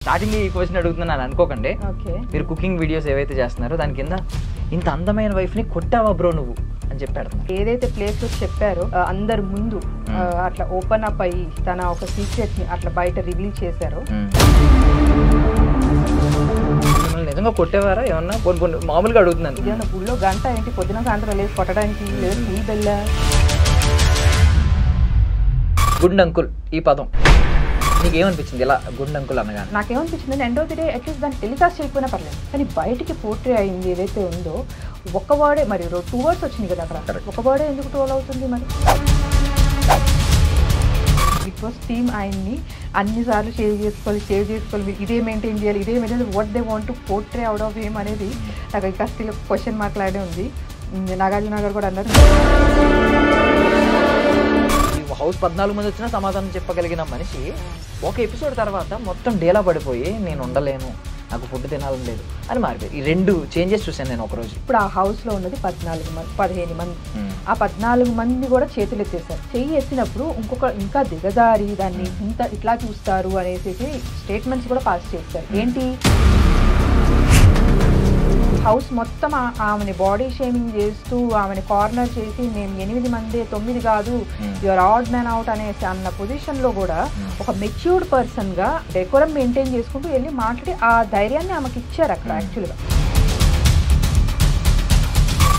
Starting ఈ question అడుగుతున్నాను అనుకోకండి. మీరు కుకింగ్ వీడియోస్ ఏవైతే చేస్తున్నారో దాని కింద ఇంత అందమైన వైఫ్ ని కొట్టావా బ్రో నువ్వు అని చెప్పాడు. ఏదైతే ప్లేస్ లో చెప్పారో అందరి ముందు అట్లా ఓపెన్ అప్ అయ్యి తన ఒక సీక్రెట్ ని అట్లా బయట రివీల్ చేశారు. నిజంగా కొట్టేవారా ఏమన్నా? కొన్ని మామూలుగా అడుగుతున్నాను. ఏమన్నా గుళ్ళో గంట ఏంటి పొద్దున సాయంత్రం లేదు కొట్టడానికి, లేదు నీ బెల్లా. గుడ్ అంకుల్ ఈ పదం నీకు ఏమనిపించింది ఇలా గుడ్ అంకుల్ అనగానే? నాకేమనిపించింది end of the day at least దాన్ని టెలికాస్ట్ చేయకపోయినా పర్లేదు, కానీ బయటికి పోర్ట్రే అయింది ఏదైతే ఉందో ఒక వర్డే, మరి 2 words వచ్చింది కదా అక్కడ, ఒక వర్డే ఎందుకు ట్రోల్ అవుతుంది మరి? బిగ్ బాస్ టీమ్ ఆయన్ని అన్నిసార్లు సేవ్ చేసుకోవాలి, ఇదే మెయింటైన్ చేయాలి, ఇదే maintain what they want to portray out of ఏం అనేది నాకు ఇంకా స్టిల్ క్వశ్చన్ మాట్లాడే ఉంది. నాగార్జున గారు కూడా అన్నారు హౌస్ 14 మంది వచ్చినా సమాధానం చెప్పగలిగిన మనిషి ఒక ఎపిసోడ్ తర్వాత మొత్తం డేలా పడిపోయి నేను ఉండలేను, నాకు ఫుడ్ తినాలని లేదు అని మారిపోయి. ఈ 2 చేంజెస్ చూసాను నేను ఒకరోజు. ఇప్పుడు ఆ హౌస్ లో ఉన్నది 15 మంది. ఆ 14 మంది కూడా చేతులు ఎత్తేసారు. చెయ్యి ఎత్తినప్పుడు ఇంకా దిగజారి దాన్ని ఇట్లా చూస్తారు అనేసి స్టేట్మెంట్స్ కూడా పాస్ చేస్తారు. ఏంటి హౌస్ మొత్తం ఆమెని బాడీ షేమింగ్ చేస్తూ ఆమెని కార్నర్ చేసి నేను 8 మంది 9 కాదు, యువర్ ఆడ్ మ్యాన్ అవుట్ అనేసి అన్న పొజిషన్ లో కూడా ఒక మెచ్యూర్డ్ పర్సన్ గా డెకోరం మెయింటైన్ చేసుకుంటూ వెళ్ళి మాట్లాడి ఆ ధైర్యాన్ని ఆమెకి ఇచ్చారు అక్కడ. యాక్చువల్గా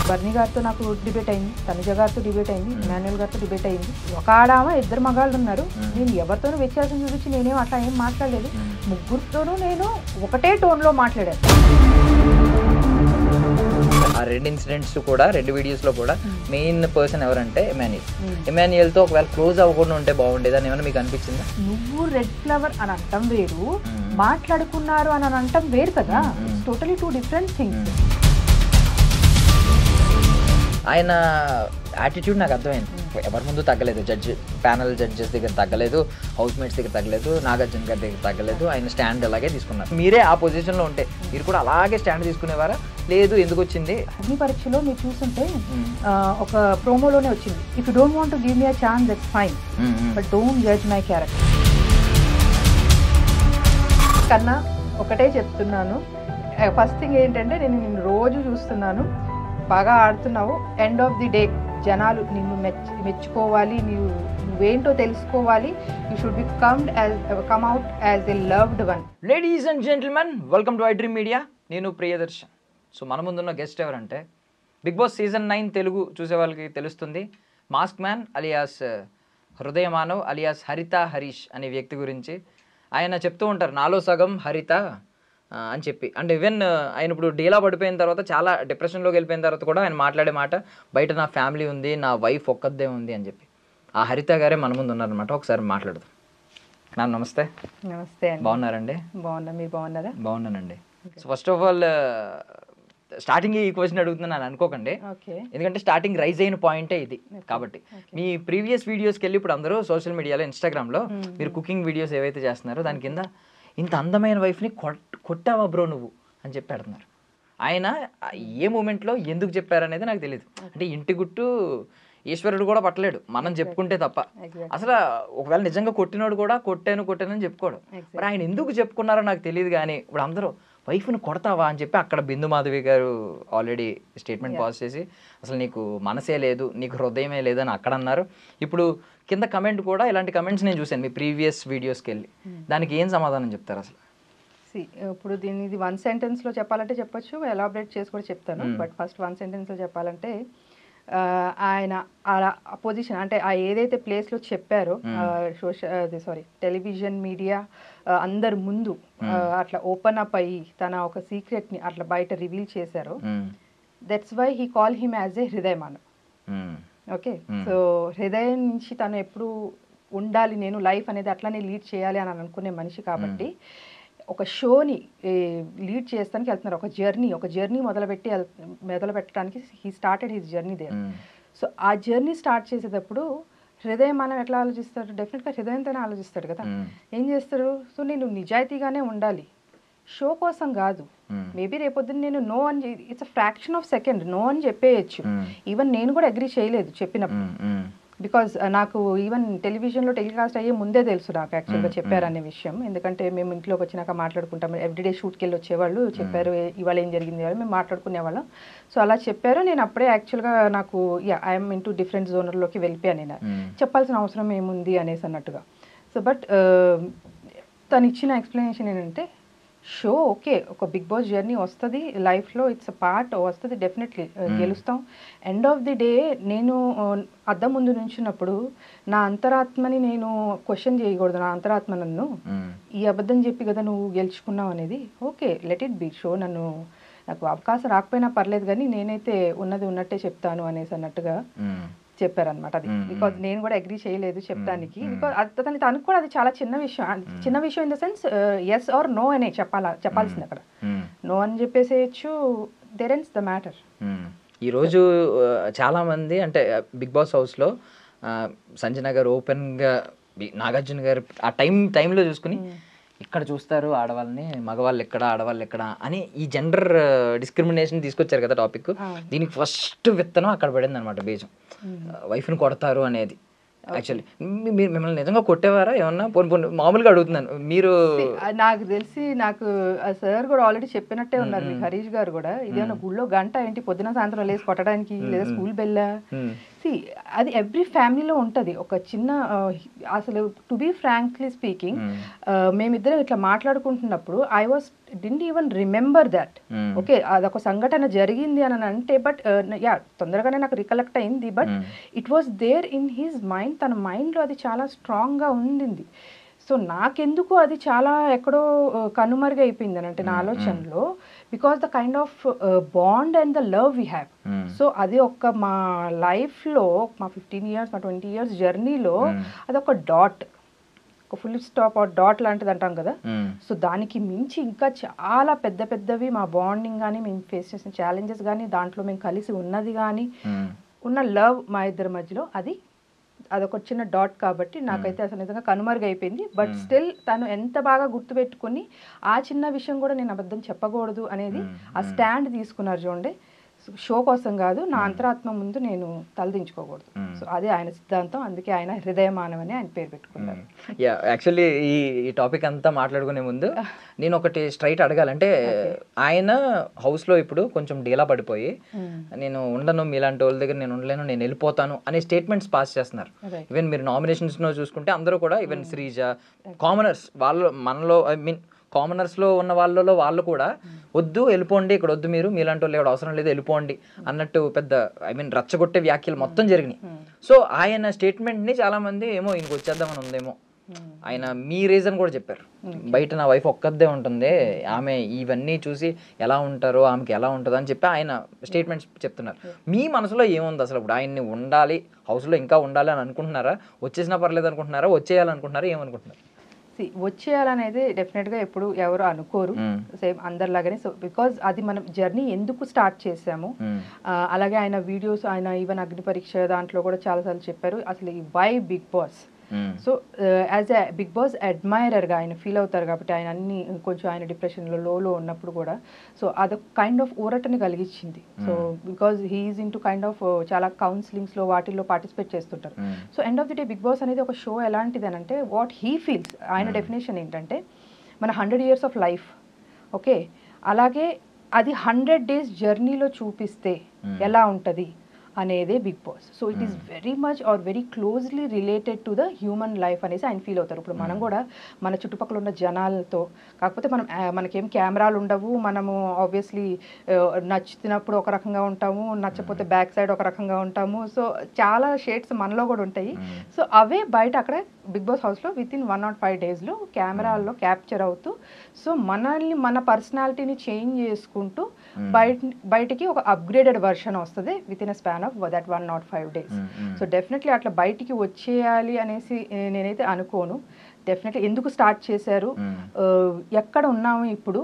బర్నీ గారితో నాకు డిబేట్ అయింది, తనుజ గారితో డిబేట్ అయింది, ఇమాన్యుయల్ గారితో డిబేట్ అయింది. ఒక ఆడామ 2 మగాళ్ళు ఉన్నారు. నేను ఎవరితోనూ వ్యత్యాసం చూపించి నేనేం అట్లా ఏం మాట్లాడలేదు. ముగ్గురితోనూ నేను ఒకటే టోన్లో మాట్లాడాను. ఆ 2 ఇన్సిడెంట్స్ కూడా 2 వీడియోస్లో కూడా మెయిన్ పర్సన్ ఎవరంటే ఇమాన్యుయల్తో ఒకవేళ క్లోజ్ అవ్వకుండా ఉంటే బాగుండేదని ఏమైనా మీకు అనిపించిందా? నువ్వు రెడ్ ఫ్లవర్ అని అంటాం వేరు, మాట్లాడుకున్నారు అని అంటాం వేరు కదా. Totally 2 different things. ఆయన యాటిట్యూడ్ నాకు అర్థమైంది. ఎవరి ముందు తగ్గలేదు, ప్యానల్ జడ్జెస్ దగ్గర తగ్గలేదు, హౌస్ మేట్స్ దగ్గర తగ్గలేదు, నాగార్జున గారి దగ్గర తగ్గలేదు. ఆయన స్టాండ్ అలాగే తీసుకున్నారు. మీరే ఆ పొజిషన్లో ఉంటే మీరు కూడా అలాగే స్టాండ్ తీసుకునేవారా? లేదు ఎందుకు వచ్చింది? అగ్ని పరీక్షలో మీరు చూస్తుంటే ఒక ప్రోమోలోనే వచ్చింది, if you don't want to give me a chance that's fine, but don't judge my character. కన్నా ఒకటే చెప్తున్నాను, ఫస్ట్ థింగ్ ఏంటంటే నేను నిన్ను రోజు చూస్తున్నాను, బాగా ఆడుతున్నావు. ఎండ్ ఆఫ్ ది డే జనాలు నిన్ను మెచ్చుకోవాలి, నువ్వేంటో తెలుసుకోవాలి. You should be come out as a loved one. Ladies and gentlemen, welcome to iDream media. నేను ప్రియదర్శన్. సో మన ముందున్న గెస్ట్ ఎవరంటే బిగ్ బాస్ సీజన్ 9 తెలుగు చూసే వాళ్ళకి తెలుస్తుంది. మాస్క్ మ్యాన్ అలియాస్ హృదయ మానవ్ అలియాస్ హరిత హరీష్ అనే వ్యక్తి గురించి ఆయన చెప్తూ ఉంటారు, నాలో సగం హరిత అని చెప్పి. అండ్ ఈవెన్ ఆయన ఇప్పుడు డీలా పడిపోయిన తర్వాత, చాలా డిప్రెషన్లోకి వెళ్ళిపోయిన తర్వాత కూడా ఆయన మాట్లాడే మాట, బయట నా ఫ్యామిలీ ఉంది, నా వైఫ్ ఒక్కదే ఉంది అని చెప్పి. ఆ హరిత గారే మన ముందు ఉన్నారనమాట. ఒకసారి మాట్లాడదాం. మ్యామ్ నమస్తే. నమస్తే. బాగున్నారండి? బాగున్నా, మీరు బాగున్నారా? బాగున్నానండి. So first of all starting ఈ క్వశ్చన్ అడుగుతున్నాను అనుకోకండి, ఎందుకంటే స్టార్టింగ్ రైజ్ అయిన పాయింటే ఇది. కాబట్టి మీ ప్రీవియస్ వీడియోస్కి వెళ్ళి ఇప్పుడు అందరూ సోషల్ మీడియాలో ఇన్స్టాగ్రామ్లో మీరు కుకింగ్ వీడియోస్ ఏవైతే చేస్తున్నారో దాని కింద ఇంత అందమైన వైఫ్ని కొట్టావా బ్రో నువ్వు అని చెప్పి అడుగుతున్నారు. ఆయన ఏ మూమెంట్లో ఎందుకు చెప్పారనేది నాకు తెలియదు. అంటే ఇంటి గుట్టు ఈశ్వరుడు కూడా పట్టలేడు, మనం చెప్పుకుంటే తప్ప. అసలు ఒకవేళ నిజంగా కొట్టినోడు కూడా కొట్టానని చెప్పుకోడు. మరి ఆయన ఎందుకు చెప్పుకున్నారో నాకు తెలియదు. కానీ ఇప్పుడు అందరూ వైఫ్ని కొడతావా అని చెప్పి అక్కడ బిందు మాధవి గారు ఆల్రెడీ స్టేట్మెంట్ పాస్ చేసి అసలు నీకు మనసే లేదు, నీకు హృదయమే లేదని అక్కడ అన్నారు. ఇప్పుడు కింద కమెంట్ కూడా ఇలాంటి కమెంట్స్ నేను చూశాను మీ ప్రీవియస్ వీడియోస్కి వెళ్ళి. దానికి ఏం సమాధానం చెప్తారు అసలు? ఇప్పుడు దీన్ని 1 సెంటెన్స్లో చెప్పాలంటే చెప్పొచ్చు, ఎలాబరేట్ చేసి కూడా చెప్తాను. బట్ ఫస్ట్ 1 సెంటెన్స్లో చెప్పాలంటే ఆయన అలా పొజిషన్ అంటే ఆ ఏదైతే ప్లేస్లో చెప్పారో టెలివిజన్ మీడియా అందరి ముందు అట్లా ఓపెన్ అప్ అయ్యి తన ఒక సీక్రెట్ని అట్లా బయట రివీల్ చేశారు. That's why he call him as a హృదయ మానవ్. ఓకే, సో హృదయం నుంచి తను ఎప్పుడు ఉండాలి, నేను లైఫ్ అనేది అట్లానే లీడ్ చేయాలి అని అనుకునే మనిషి కాబట్టి ఒక షోని లీడ్ చేస్తానికి వెళ్తున్నారు. ఒక జర్నీ మొదలు పెట్టడానికి he started his journey there. So ఆ జర్నీ స్టార్ట్ చేసేటప్పుడు హృదయం మనం ఎట్లా ఆలోచిస్తాడు? డెఫినెట్గా హృదయంతోనే ఆలోచిస్తాడు కదా. ఏం చేస్తాడు? సో నేను నిజాయితీగానే ఉండాలి, షో కోసం కాదు. మేబీ రేపొద్దున నేను నో అని, it's a fraction of second no అని చెప్పేయచ్చు. ఈవెన్ నేను కూడా అగ్రీ చేయలేదు చెప్పినప్పుడు, బికాజ్ నాకు ఈవెన్ టెలివిజన్లో టెలికాస్ట్ అయ్యే ముందే తెలుసు నాకు యాక్చువల్గా చెప్పారనే విషయం. ఎందుకంటే మేము ఇంట్లోకి వచ్చినాక మాట్లాడుకుంటాం, ఎవ్రీడే షూట్కి వెళ్ళి వచ్చేవాళ్ళు, చెప్పారు ఇవాళ ఏం జరిగింది వాళ్ళు మేము మాట్లాడుకునేవాళ్ళం. సో అలా చెప్పారు. నేను అప్పుడే యాక్చువల్గా నాకు ఐఎమ్ ఇంటూ డిఫరెంట్ జోనర్లోకి వెళ్ళిపోయాను. నేను చెప్పాల్సిన అవసరం ఏముంది అనేసి అన్నట్టుగా. సో బట్ తను ఇచ్చిన ఎక్స్ప్లెనేషన్ ఏంటంటే, షో ఓకే, ఒక బిగ్ బాస్ జర్నీ వస్తుంది లైఫ్లో, ఇట్స్ అ పార్ట్, వస్తుంది డెఫినెట్లీ, గెలుస్తాం. ఎండ్ ఆఫ్ ది డే నేను అద్దం ముందు నుంచినప్పుడు నా అంతరాత్మని నేను క్వశ్చన్ చేయకూడదు. నా అంతరాత్మ నన్ను ఈ అబద్ధం చెప్పి కదా నువ్వు గెలుచుకున్నావు అనేది. Okay, let it be show, నాకు అవకాశం రాకపోయినా పర్లేదు కానీ నేనైతే ఉన్నది ఉన్నట్టే చెప్తాను అనేసి అన్నట్టుగా చెప్పారనమాట. అది బికాజ్ నేను కూడా అగ్రీ చేయలేదు చెప్పడానికి. బికాజ్ తనకు కూడా అది చాలా చిన్న విషయం in the sense yes or no అనే చెప్పాల్సింది. అక్కడ నో అని చెప్పేసేయచ్చు, దేర్ ఎండ్స్ ద మ్యాటర్. ఈరోజు చాలామంది అంటే బిగ్ బాస్ హౌస్లో సంజన గారు ఓపెన్గా నాగార్జున గారు ఆ టైంలో చూసుకుని ఇక్కడ చూస్తారు ఆడవాళ్ళని, మగవాళ్ళు ఎక్కడ ఆడవాళ్ళు ఎక్కడ అని ఈ జెండర్ డిస్క్రిమినేషన్ తీసుకొచ్చారు కదా టాపిక్. దీనికి ఫస్ట్ విత్తనం అక్కడ పడింది అనమాట, బీజం. వైఫ్ని కొడతారు అనేది. యాక్చువల్లీ మీరు మిమ్మల్ని నిజంగా కొట్టేవారా ఏమన్నా? పోనీ మామూలుగా అడుగుతున్నాను. మీరు నాకు తెలిసి నాకు సార్ కూడా ఆల్రెడీ చెప్పినట్టే ఉన్నారు మీకు, హరీష్ గారు కూడా. ఇదేమన్నా గుళ్ళో గంట ఏంటి పొద్దున సాయంత్రం లేసి కొట్టడానికి, లేదా స్కూల్ బెల్లా? అది ఎవ్రీ ఫ్యామిలీలో ఉంటుంది ఒక చిన్న అసలు టు బీ ఫ్రాంక్లీ స్పీకింగ్, మేమిద్దరం ఇట్లా మాట్లాడుకుంటున్నప్పుడు didn't even remember that. Okay, అదొక సంఘటన జరిగింది అని అంటే, బట్ తొందరగానే నాకు రికలెక్ట్ అయింది. But it was there in his mind, తన మైండ్లో అది చాలా స్ట్రాంగ్గా ఉండింది. సో నాకెందుకు అది చాలా ఎక్కడో కనుమరుగైపోయింది అని అంటే నా ఆలోచనలో, because the kind of bond and the love we have. So అది ఒక మా లైఫ్లో, మా 15 years మా 20 years జర్నీలో అదొక డాట్, ఒక ఫుల్ స్టాప్ ఆర్ డాట్ లాంటిది అంటాం కదా. సో దానికి మించి ఇంకా చాలా పెద్దవి మా బాండింగ్ కానీ, మేము ఫేస్ చేసిన ఛాలెంజెస్ కానీ, దాంట్లో మేము కలిసి ఉన్నది కానీ, ఉన్న లవ్ మా ఇద్దరి మధ్యలో, అదొక చిన్న డాట్. కాబట్టి నాకైతే అసలు నిజంగా కనుమరుగైపోయింది. బట్ స్టిల్ తను ఎంత బాగా గుర్తుపెట్టుకుని ఆ చిన్న విషయం కూడా నేను అబద్ధం చెప్పకూడదు అనేది ఆ స్టాండ్ తీసుకున్నారు చూడండి. షో కోసం కాదు, నా అంతరాత్మ ముందు నేను తలదించుకోకూడదు. సో అదే ఆయన సిద్ధాంతం. అందుకే ఆయన హృదయమానం అని ఆయన పేరు పెట్టుకున్నారు. యాక్చువల్లీ ఈ టాపిక్ అంతా మాట్లాడుకునే ముందు నేను ఒకటి స్ట్రైట్ అడగాలంటే, ఆయన హౌస్లో ఇప్పుడు కొంచెం డీలా పడిపోయి నేను ఉండను, మీలాంటి వాళ్ళ దగ్గర నేను ఉండలేను, నేను వెళ్ళిపోతాను అనే స్టేట్మెంట్స్ పాస్ చేస్తున్నారు. ఈవెన్ మీరు నామినేషన్స్లో చూసుకుంటే అందరూ కూడా, ఈవెన్ శ్రీజ, కామనర్స్ వాళ్ళు మనలో, ఐ మీన్ కామనర్స్లో ఉన్న వాళ్ళు కూడా వద్దు వెళ్ళిపోండి, ఇక్కడ వద్దు, మీలాంటి వాళ్ళు ఇక్కడ అవసరం లేదు, వెళ్ళిపోండి అన్నట్టు పెద్ద రచ్చగొట్టే వ్యాఖ్యలు మొత్తం జరిగినాయి. సో ఆయన స్టేట్మెంట్ని చాలామంది ఏమో ఇంకొచ్చేద్దామని ఉందేమో, ఆయన మీ రీజన్ కూడా చెప్పారు. బయట నా వైఫ్ ఒక్కదే ఉంటుంది, ఆమె ఇవన్నీ చూసి ఎలా ఉంటారో ఆమెకి ఎలా ఉంటుందో అని చెప్పి ఆయన స్టేట్మెంట్స్ చెప్తున్నారు. మీ మనసులో ఏముంది అసలు? ఇప్పుడు ఆయన్ని ఉండాలి, హౌస్లో ఇంకా ఉండాలి అని అనుకుంటున్నారా? వచ్చేసినా పర్లేదు అనుకుంటున్నారా? వచ్చేయాలనుకుంటున్నారా? ఏమనుకుంటున్నారు? వచ్చేయాలనేది డెఫినెట్గా ఎప్పుడు ఎవరు అనుకోరు, సేమ్ అందరిలాగానే. సో బికాజ్ అది మనం జర్నీ ఎందుకు స్టార్ట్ చేసాము. అలాగే ఆయన వీడియోస్, ఆయన ఈవెన్ అగ్ని పరీక్ష దాంట్లో కూడా చాలాసార్లు చెప్పారు అసలు ఈ why big boss. So as a big boss అడ్మైరర్గా ఆయన ఫీల్ అవుతారు కాబట్టి, ఆయన అన్ని కొంచెం ఆయన డిప్రెషన్లో లోలో ఉన్నప్పుడు కూడా, సో అదొక కైండ్ ఆఫ్ ఊరటని కలిగించింది. So because he's into kind of చాలా కౌన్సిలింగ్స్లో వాటిల్లో పార్టిసిపేట్ చేస్తుంటారు. So end of the day Bigg Boss అనేది ఒక షో ఎలాంటిది అని అంటే, వాట్ హీ ఫీల్స్, ఆయన డెఫినేషన్ ఏంటంటే మన 100 years ఆఫ్ లైఫ్, ఓకే, అలాగే అది 100 days జర్నీలో చూపిస్తే ఎలా ఉంటుంది అనేదే Bigg boss. So it is very much or very closely related to the human life అనేసి ఆయన ఫీల్ అవుతారు. ఇప్పుడు మనం కూడా మన చుట్టుపక్కల ఉన్న జనాలతో, కాకపోతే మనకేం కెమెరాలు ఉండవు, మనము ఆబ్వియస్లీ నచ్చినప్పుడు ఒక రకంగా ఉంటాము, నచ్చకపోతే బ్యాక్ సైడ్ ఒక రకంగా ఉంటాము. సో చాలా షేడ్స్ మనలో కూడా ఉంటాయి. సో అవే బయట అక్కడ బిగ్ బాస్ హౌస్లో విత్ ఇన్ 105 daysలో కెమెరాల్లో క్యాప్చర్ అవుతూ, సో మనల్ని మన పర్సనాలిటీని చేంజ్ చేసుకుంటూ బయటికి ఒక అప్గ్రేడెడ్ వర్షన్ వస్తుంది with in a span of that 105 days. So definitely అట్లా బయటికి వచ్చేయాలి అనేసి నేనైతే అనుకోను. డెఫినెట్లీ ఎందుకు స్టార్ట్ చేశారు, ఎక్కడ ఉన్నాము ఇప్పుడు,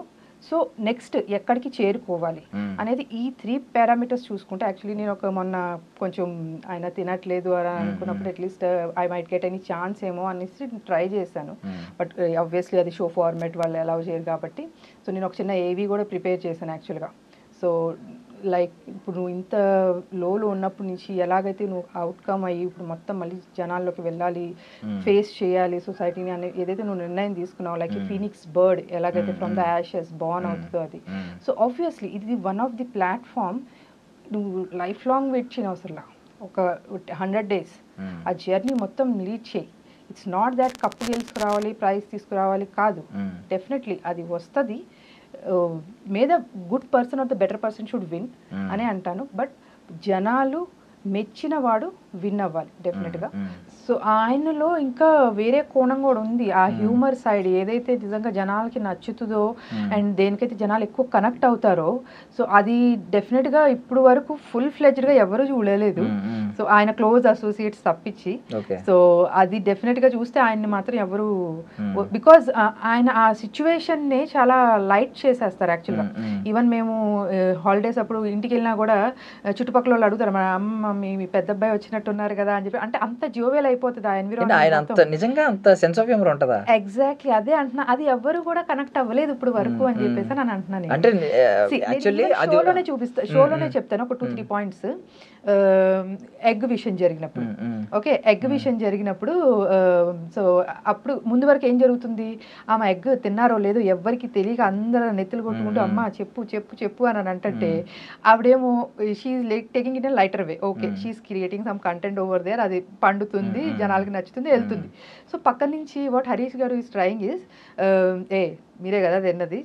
సో నెక్స్ట్ ఎక్కడికి చేరుకోవాలి అనేది ఈ 3 parameters చూసుకుంటే, యాక్చువల్లీ నేను మొన్న కొంచెం ఆయన తినట్లేదు అని అనుకున్నప్పుడు at least I might get any chance ఏమో అనేసి ట్రై చేశాను. బట్ ఆబ్వియస్లీ అది షో ఫార్మాట్ వాళ్ళు అలౌ చేయరు కాబట్టి, సో నేను ఒక చిన్న ఏవీ కూడా ప్రిపేర్ చేశాను యాక్చువల్గా. సో లైక్ ఇప్పుడు నువ్వు ఇంత లోలో ఉన్నప్పటి నుంచి ఎలాగైతే నువ్వు అవుట్కమ్ అయ్యి ఇప్పుడు మొత్తం మళ్ళీ జనాల్లోకి వెళ్ళాలి, ఫేస్ చేయాలి సొసైటీని అనే ఏదైతే నువ్వు నిర్ణయం తీసుకున్నావు, లైక్ ఫీనిక్స్ బర్డ్ ఎలాగైతే ఫ్రమ్ ద యాషెస్ బార్న్ అవుతుందో అది. సో ఆబ్వియస్లీ ఇది వన్ ఆఫ్ ది ప్లాట్ఫామ్. నువ్వు లైఫ్ లాంగ్ వెయిట్ చేయని అవసరంలా, ఒక 100 days ఆ జర్నీ మొత్తం లీడ్ చేయి. ఇట్స్ నాట్ దాట్ కప్పు గెలుచుకురావాలి, ప్రైజ్ తీసుకురావాలి కాదు. డెఫినెట్లీ అది వస్తుంది. May the good person or the better person should win అని అంటాను. బట్ జనాలు మెచ్చిన వాడు విన్ అవ్వాలి డెఫినెట్గా. సో ఆయనలో ఇంకా వేరే కోణం కూడా ఉంది. ఆ హ్యూమర్ సైడ్ ఏదైతే నిజంగా జనాలకి నచ్చుతుందో అండ్ దేనికైతే జనాలు ఎక్కువ కనెక్ట్ అవుతారో, సో అది డెఫినెట్గా ఇప్పుడు వరకు ఫుల్ ఫ్లెడ్జ్డ్గా ఎవరు చూడలేదు. సో ఆయన క్లోజ్ అసోసియేట్స్ తప్పించి. సో అది డెఫినెట్గా చూస్తే ఆయన్ని మాత్రం ఎవరు, బికాజ్ ఆయన ఆ సిచ్యువేషన్ని చాలా లైట్ చేసేస్తారు యాక్చువల్గా. ఈవెన్ మేము హాలిడేస్ అప్పుడు ఇంటికి వెళ్ళినా కూడా చుట్టుపక్కల వాళ్ళు అడుగుతారు, మా అమ్మ మీ పెద్ద అబ్బాయి వచ్చినట్టున్నారు కదా అని చెప్పి. అంటే అంత జోవెల్ అయిపోతుంది ఆ ఎన్విరాన్మెంట్. ఎగ్జాక్ట్లీ అదే అంటున్నా, అది ఎవరు కూడా కనెక్ట్ అవ్వలేదు ఇప్పుడు వరకు అని చెప్పేసి నేను అంటున్నాను. షోలోనే చూపిస్తా, షోలోనే చెప్తాను ఒక 2-3 points. ఎగ్ విషయం జరిగినప్పుడు, ఓకే, ఎగ్ విషయం జరిగినప్పుడు సో అప్పుడు ముందు వరకు ఏం జరుగుతుంది, ఆమె ఎగ్ తిన్నారో లేదో ఎవరికి తెలియక అందరూ నెత్తులు కొట్టుకుంటూ అమ్మ చెప్పు చెప్పు చెప్పు అని అంటే ఆవిడేమో she's taking it in lighter way. Okay, she's creating some content over there, అది పండుతుంది, జనాలకి నచ్చుతుంది, వెళ్తుంది. సో పక్క నుంచి వాట్ హరీష్ గారు ఈస్ ట్రయింగ్ ఈస్, మీరే కదా తిన్నది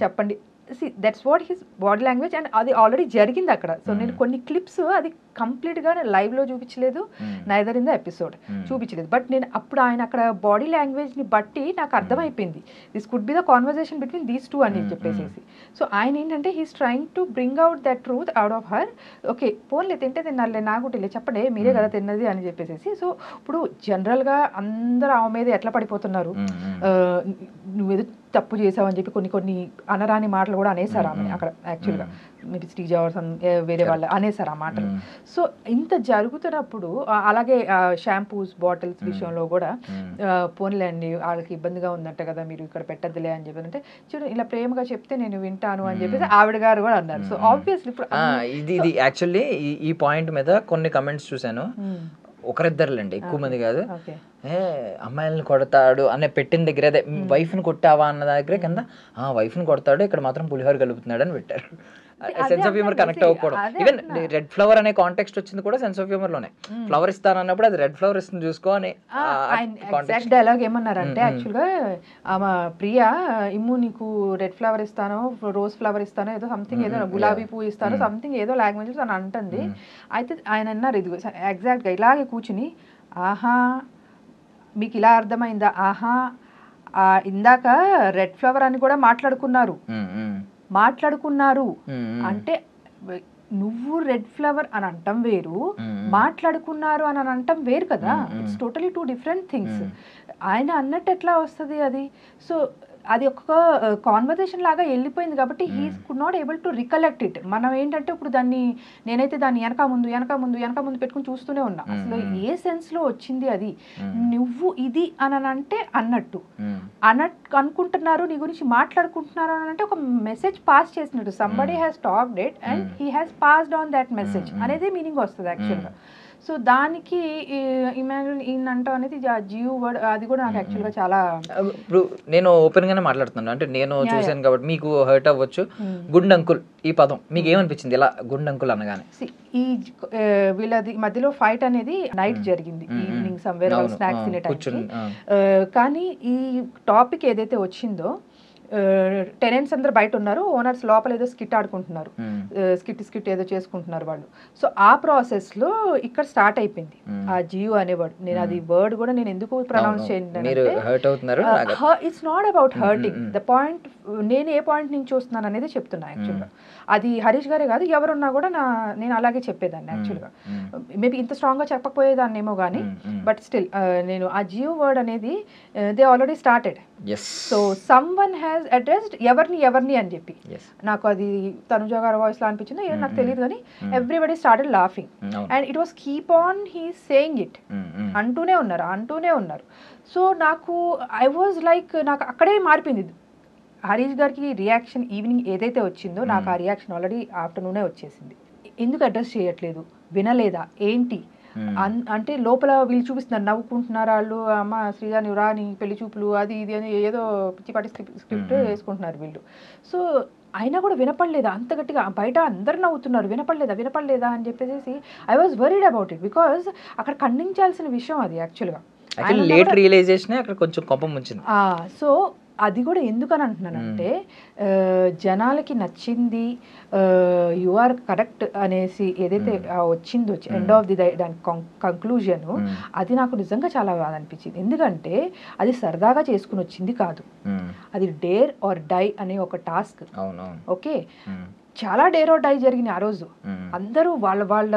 చెప్పండి. That's what his body language. And అది ఆల్రెడీ జరిగింది అక్కడ. సో నేను కొన్ని క్లిప్స్ అది కంప్లీట్గా లైవ్లో చూపించలేదు, నైదర్ ఇన్ ద ఎపిసోడ్ చూపించలేదు. బట్ నేను అప్పుడు ఆయన అక్కడ బాడీ లాంగ్వేజ్ని బట్టి నాకు అర్థమైపోయింది, this could be the conversation between these two అని చెప్పేసి. సో ఆయన ఏంటంటే he's trying to bring out that truth out of her. Okay పోన్లే తింటే తిన్నారులే, నాకు తెలియదు చెప్పండి మీరే కదా తిన్నది అని చెప్పేసి. సో ఇప్పుడు జనరల్గా అందరూ ఆమె మీద ఎట్లా పడిపోతున్నారు, నువ్వేదో తప్పు చేసావని చెప్పి కొన్ని అనరాని మాటలు కూడా అనేసారు ఆమె అక్కడ. యాక్చువల్గా మీరు శ్రీజ వేరే వాళ్ళు అనేసారు ఆ మాటలు. సో ఇంత జరుగుతున్నప్పుడు అలాగే షాంపూస్ బాటిల్స్ విషయంలో కూడా పోన్లే అండి వాళ్ళకి ఇబ్బందిగా ఉందంట కదా మీరు ఇక్కడ పెట్టద్దులే అని చెప్పి అంటే, చూడు ఇలా ప్రేమగా చెప్తే నేను వింటాను అని చెప్పేసి ఆవిడ గారు కూడా అన్నారు. సో ఆబ్వియస్లీ ఇప్పుడు ఇది యాక్చువల్లీ ఈ పాయింట్ మీద కొన్ని కమెంట్స్ చూసాను, ఒకరిద్దరులేండి, ఎక్కువ మంది కాదు. అమ్మాయిలను కొడతాడు అనే పెట్టిన దగ్గర, అదే వైఫ్ని కొట్టావా అన్న దగ్గర కింద వైఫ్ని కొడతాడు, ఇక్కడ మాత్రం పులిహోర కలుపుతున్నాడు అని పెట్టారు. సెన్స్ ఆఫ్ హ్యూమర్ కనెక్ట్ అవ్వకూడదు. ఈవెన్ రెడ్ ఫ్లవర్ అనే కాంటెక్స్ట్ వచ్చింది కూడా సెన్స్ ఆఫ్ హ్యూమర్ లోనే. ఫ్లవర్ ఇస్తానన్నప్పుడు అది రెడ్ ఫ్లవర్ ఇస్తుంది చూసుకో అని డైలాగ్ ఏమన్నారంటే, యాక్చువల్గా ఆమె ప్రియా ఇమ్ము నీకు రెడ్ ఫ్లవర్ ఇస్తాను, రోజ్ ఫ్లవర్ ఇస్తాను, ఏదో సంథింగ్ ఏదో గులాబీ పువ్వు ఇస్తాను సంథింగ్ ఏదో లాంగ్వేజ్ అని అంటుంది. అయితే ఆయన అన్నారు ఇది ఎగ్జాక్ట్గా ఇలాగే కూర్చుని, ఆహా మీకు ఇలా అర్థమైందా, ఆహా ఇందాక రెడ్ ఫ్లవర్ అని కూడా మాట్లాడుకున్నారు అంటే నువ్వు రెడ్ ఫ్లవర్ అని అంటాం వేరు, మాట్లాడుకున్నారు అని అంటాం వేరు కదా. It's totally 2 different things. ఆయన అన్నట్టు ఎట్లా వస్తుంది అది? సో అది ఒక కాన్వర్జేషన్ లాగా వెళ్ళిపోయింది కాబట్టి he could not able to recollect it. మనం ఏంటంటే ఇప్పుడు నేనైతే దాన్ని వెనక ముందు పెట్టుకుని చూస్తూనే ఉన్నా. అసలు ఏ సెన్స్ లో వచ్చింది అది? నువ్వు ఇది అని అంటే అన్నట్టు అనుకుంటున్నారు, నీ గురించి మాట్లాడుకుంటున్నారు అని అంటే ఒక మెసేజ్ పాస్ చేసినట్టు. Somebody has talked it and he has passed on that message అనేది మీనింగ్ వస్తుంది యాక్చువల్గా. సో దానికి ఇమాజిన్ ఈయనంటాం అనేది జియో వర్డ్, అది కూడా నాకు యాక్చువల్గా చాలా, ఇప్పుడు నేను ఓపెన్ గానే మాట్లాడుతున్నాను, అంటే నేను చూసాను కాబట్టి మీకు హర్ట్ అవ్వచ్చు. గుండ్ అంకుల్ ఈ పదం మీకు ఏమనిపించింది ఇలా గుండ్ అంకుల్ అనగానే? ఈ వీళ్ళది మధ్యలో ఫైట్ అనేది నైట్ జరిగింది, ఈవినింగ్ సమ్వేర్ స్నాక్స్ తినే టైంకి. కానీ ఈ టాపిక్ ఏదైతే వచ్చిందో, టెనెంట్స్ అందరు బయట ఉన్నారు, ఓనర్స్ లోపల ఏదో స్కిట్ ఆడుకుంటున్నారు, స్కిట్ ఏదో చేసుకుంటున్నారు వాళ్ళు. సో ఆ ప్రాసెస్లో ఇక్కడ స్టార్ట్ అయిపోయింది ఆ జియో అనే వర్డ్. నేను అది వర్డ్ కూడా నేను ఎందుకు ప్రొనౌన్స్ చేయండి, it's not about hurting. The point నేను ఏ పాయింట్ నుంచి చూస్తున్నాను అనేది చెప్తున్నా యాక్చువల్గా. అది హరీష్ గారే కాదు, ఎవరున్నా కూడా నేను అలాగే చెప్పేదాన్ని యాక్చువల్గా. మేబీ ఇంత స్ట్రాంగ్గా చెప్పకపోయేదాన్ని ఏమో కానీ, బట్ స్టిల్ నేను ఆ జియో వర్డ్ అనేది they already started. So some one has addressed ఎవరిని అని చెప్పి. నాకు అది తనుజ గారి వాయిస్ లో అనిపించింది, ఏదో నాకు తెలియదు కానీ everybody started laughing and it was keep on he saying it, అంటూనే ఉన్నారు. సో నాకు ఐ వాజ్ లైక్, నాకు అక్కడే మారిపోయింది. హరీష్ గారికి రియాక్షన్ ఈవినింగ్ ఏదైతే వచ్చిందో నాకు ఆ రియాక్షన్ ఆల్రెడీ ఆఫ్టర్నూనే వచ్చేసింది. ఎందుకు అడ్రస్ చేయట్లేదు, వినలేదా ఏంటి అంటే లోపల వీళ్ళు చూపిస్తున్నారు, నవ్వుకుంటున్నారు వాళ్ళు, అమ్మ శ్రీజా నువ్వు రాని పెళ్లి చూపులు అది ఇది అని ఏదో పిచ్చిపాటి స్క్రిప్ట్ వేసుకుంటున్నారు వీళ్ళు. సో అయినా కూడా వినపడలేదా అంత గట్టిగా, బయట అందరు నవ్వుతున్నారు, వినపడలేదా అని చెప్పేసి I was worried about it, because అక్కడ ఖండించాల్సిన విషయం అది యాక్చువల్గా. లేట్ రియలైజేషన్ అక్కడ కొంచెం కోపం వచ్చింది. సో అది కూడా ఎందుకని అంటున్నానంటే జనాలకి నచ్చింది, యు ఆర్ కరెక్ట్ అనేసి ఏదైతే వచ్చిందో ఎండ్ ఆఫ్ ది దాని కంక్లూజన్, అది నాకు నిజంగా చాలా బాగా అనిపించింది. ఎందుకంటే అది సరదాగా చేసుకుని వచ్చింది కాదు, అది డేర్ ఆర్ డై అనే ఒక టాస్క్. ఓకే, చాలా డేర్ ఆర్ డై జరిగింది ఆ రోజు. అందరూ వాళ్ళ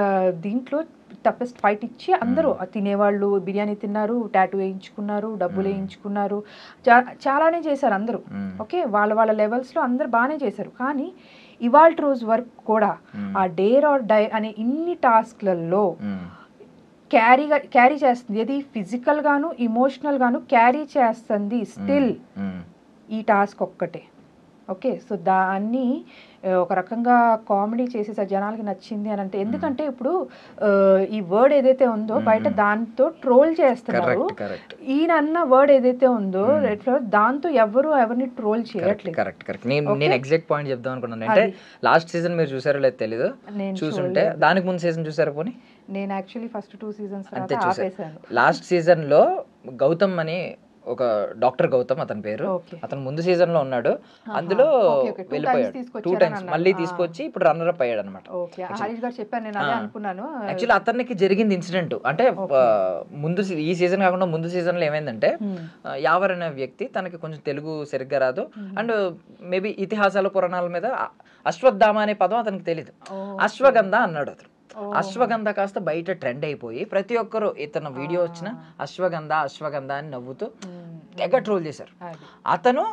దీంట్లో టఫెస్ట్ ఫైట్ ఇచ్చి అందరూ తినేవాళ్ళు బిర్యానీ తిన్నారు, టాటూ వేయించుకున్నారు, డబ్బులు వేయించుకున్నారు, చాలానే చేశారు అందరూ. ఓకే, వాళ్ళ లెవెల్స్లో అందరు బాగానే చేశారు. కానీ ఇవాళ రోజు వరకు కూడా ఆ డేర్ ఆర్ డై అనే ఇన్ని టాస్క్లలో క్యారీ చేస్తుంది, ఏది ఫిజికల్ గాను ఇమోషనల్ గాను క్యారీ చేస్తుంది స్టిల్ ఈ టాస్క్ ఒక్కటే. ఓకే, సో దాన్ని ఒక రకంగా కామెడీ చేసేసారు, జనాలకి నచ్చింది అని అంటే. ఎందుకంటే ఇప్పుడు ఈ వర్డ్ ఏదైతే ఉందో బయట దాంతో ట్రోల్ చేస్తున్నారు, ఈయన అన్న వర్డ్ ఏదైతే ఉందో దాంతో ఎవరిని ట్రోల్ చేయట్లేదు. కరెక్ట్. నేను ఎగ్జాక్ట్ పాయింట్ చెప్దాం అనుకున్నాను. అంటే లాస్ట్ సీజన్ మీరు చూసారో లేదు తెలీదు, చూసుంటే దానికి ముందు సీజన్ చూసారు పోనీ? నేను యాక్చువల్లీ ఫస్ట్ 2 seasons అంతే చూసాను. లాస్ట్ సీజన్ లో గౌతమ్ అని ఒక డాక్టర్ గౌతమ్ అతని పేరు, అతను ముందు సీజన్ లో ఉన్నాడు, అందులో వెళ్ళిపోయాడు 2 times, మళ్ళీ తీసుకొచ్చి ఇప్పుడు రన్నర్ అప్ అయ్యాడు అనమాట. యాక్చువల్లీ అతనికి జరిగింది ఇన్సిడెంట్ అంటే ముందు ఈ సీజన్ కాకుండా ముందు సీజన్ లో ఏమైందంటే యావర్ అనే వ్యక్తి, తనకి కొంచెం తెలుగు సరిగ్గా రాదు అండ్ మేబీ ఇతిహాసాల పురాణాల మీద అశ్వత్థామ అనే పదం అతనికి తెలీదు, అశ్వగంధ అన్నాడు అతను. అశ్వగంధ కాస్త బయట ట్రెండ్ అయిపోయి ప్రతి ఒక్కరు ఇతను వీడియో వచ్చిన అశ్వగంధ అని నవ్వుతూ తెగ ట్రోల్ చేశారు. అతను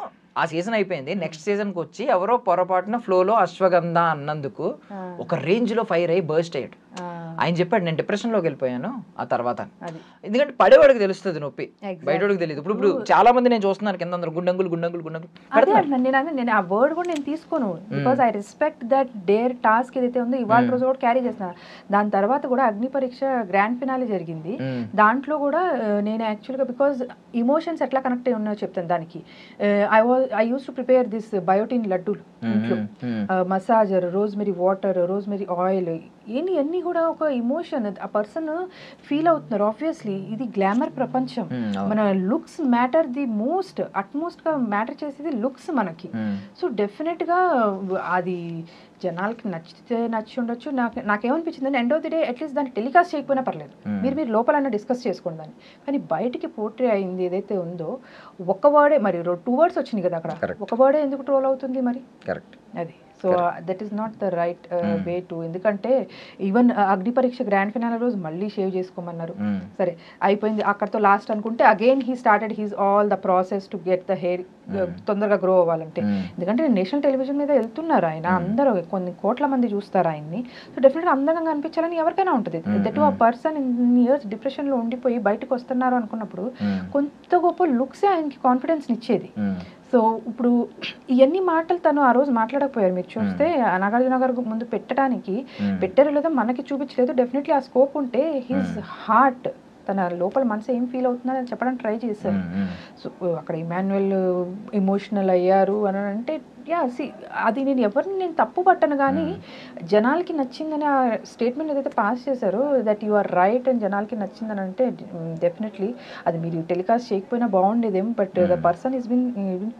ఆ సీజన్ అయిపోయింది, నెక్స్ట్ సీజన్కి వచ్చి ఎవరో పొరపాటున ఫ్లోలో అశ్వగంధ అన్నందుకు ఒక రేంజ్ లో ఫైర్ అయ్యి బర్స్ట్ అయ్యాడు. ఆయన చెప్పాడు నేను డిప్రెషన్ లోకి వెళ్ళిపోయాను ఆ తర్వాత, ఎందుకంటే పడేవాడికి తెలుస్తుంది నొప్పి, బయటవాడికి తెలియదు. ఇప్పుడు చాలా మంది నేను చూస్తున్నాను కింద అందరూ గుండంగులు. నేను ఆ వర్డ్ కూడా నేను తీసుకోను, because I respect that dare task ఏదైతే ఉందో ఇవాళ రోజు కూడా క్యారీ చేస్తున్నారు. దాని తర్వాత కూడా అగ్ని పరీక్ష గ్రాండ్ ఫినాలే జరిగింది, దాంట్లో కూడా నేను యాక్చువల్గా బికాజ్ ఇమోషన్స్ ఎట్లా కనెక్ట్ అయి ఉన్నాయో చెప్తాను. దానికి I used to prepare this biotin laddu ఇంట్లో, massager, rosemary water, rosemary oil, అన్నీ కూడా ఒక ఇమోషన్ ఆ పర్సన్ ఫీల్ అవుతున్నారు. ఆబ్వియస్లీ ఇది గ్లామర్ ప్రపంచం, మన లుక్స్ మ్యాటర్ ది అట్మోస్ట్ గా మ్యాటర్ చేసేది లుక్స్ మనకి. సో డెఫినెట్ గా అది జనాలకి నచ్చి ఉండొచ్చు. నాకేమనిపించింది అంటే end of the day at least దాన్ని టెలికాస్ట్ చేయకపోయినా పర్లేదు, మీరు లోపలైనా డిస్కస్ చేసుకోండి దాన్ని. కానీ బయటికి పోర్ట్రే అయింది ఏదైతే ఉందో ఒక వర్డే, మరి 2 words వచ్చినాయి కదా అక్కడ, ఒక వర్డే ఎందుకు ట్రోల్ అవుతుంది మరి? అది so that is not the right way to. ఎందుకంటే ఈవెన్ అగ్ని పరీక్ష గ్రాండ్ ఫినాలే రోజు మళ్ళీ షేవ్ చేసుకోమన్నారు, సరే అయిపోయింది అక్కడతో లాస్ట్ అనుకుంటే again he started he's all the process to get the hair తొందరగా గ్రో అవ్వాలంటే. ఎందుకంటే నేషనల్ టెలివిజన్ మీద వెళ్తున్నారు ఆయన, అందరూ కొన్ని కోట్ల మంది చూస్తారు ఆయన్ని. సో డెఫినెట్గా అందంగా అనిపించాలని ఎవరికైనా ఉంటుంది. దట్ ఆ పర్సన్ ఇన్ ఇయర్స్ డిప్రెషన్లో ఉండిపోయి బయటకు వస్తున్నారు అనుకున్నప్పుడు కొంత గొప్ప లుక్సే ఆయనకి కాన్ఫిడెన్స్ ఇచ్చేది. సో ఇప్పుడు ఇవన్నీ మాటలు తను ఆ రోజు మాట్లాడకపోయారు. మీరు చూస్తే నాగార్జున గారు ముందు పెట్టారో లేదో మనకి చూపించలేదు. డెఫినెట్లీ ఆ స్కోప్ ఉంటే హిజ్ హార్ట్, తన లోపల మనసు ఏం ఫీల్ అవుతుందని అని చెప్పడానికి ట్రై చేశారు. సో అక్కడ ఇమాన్యుయల్ ఎమోషనల్ అయ్యారు అని అంటే అది నేను తప్పు పట్టను, కానీ జనాలకి నచ్చిందని ఆ స్టేట్మెంట్ ఏదైతే పాస్ చేశారో దట్ యు ఆర్ రైట్ అని జనాలకి నచ్చిందని అంటే డెఫినెట్లీ అది మీరు టెలికాస్ట్ చేయకపోయినా బాగుండేదేమో. But the person is been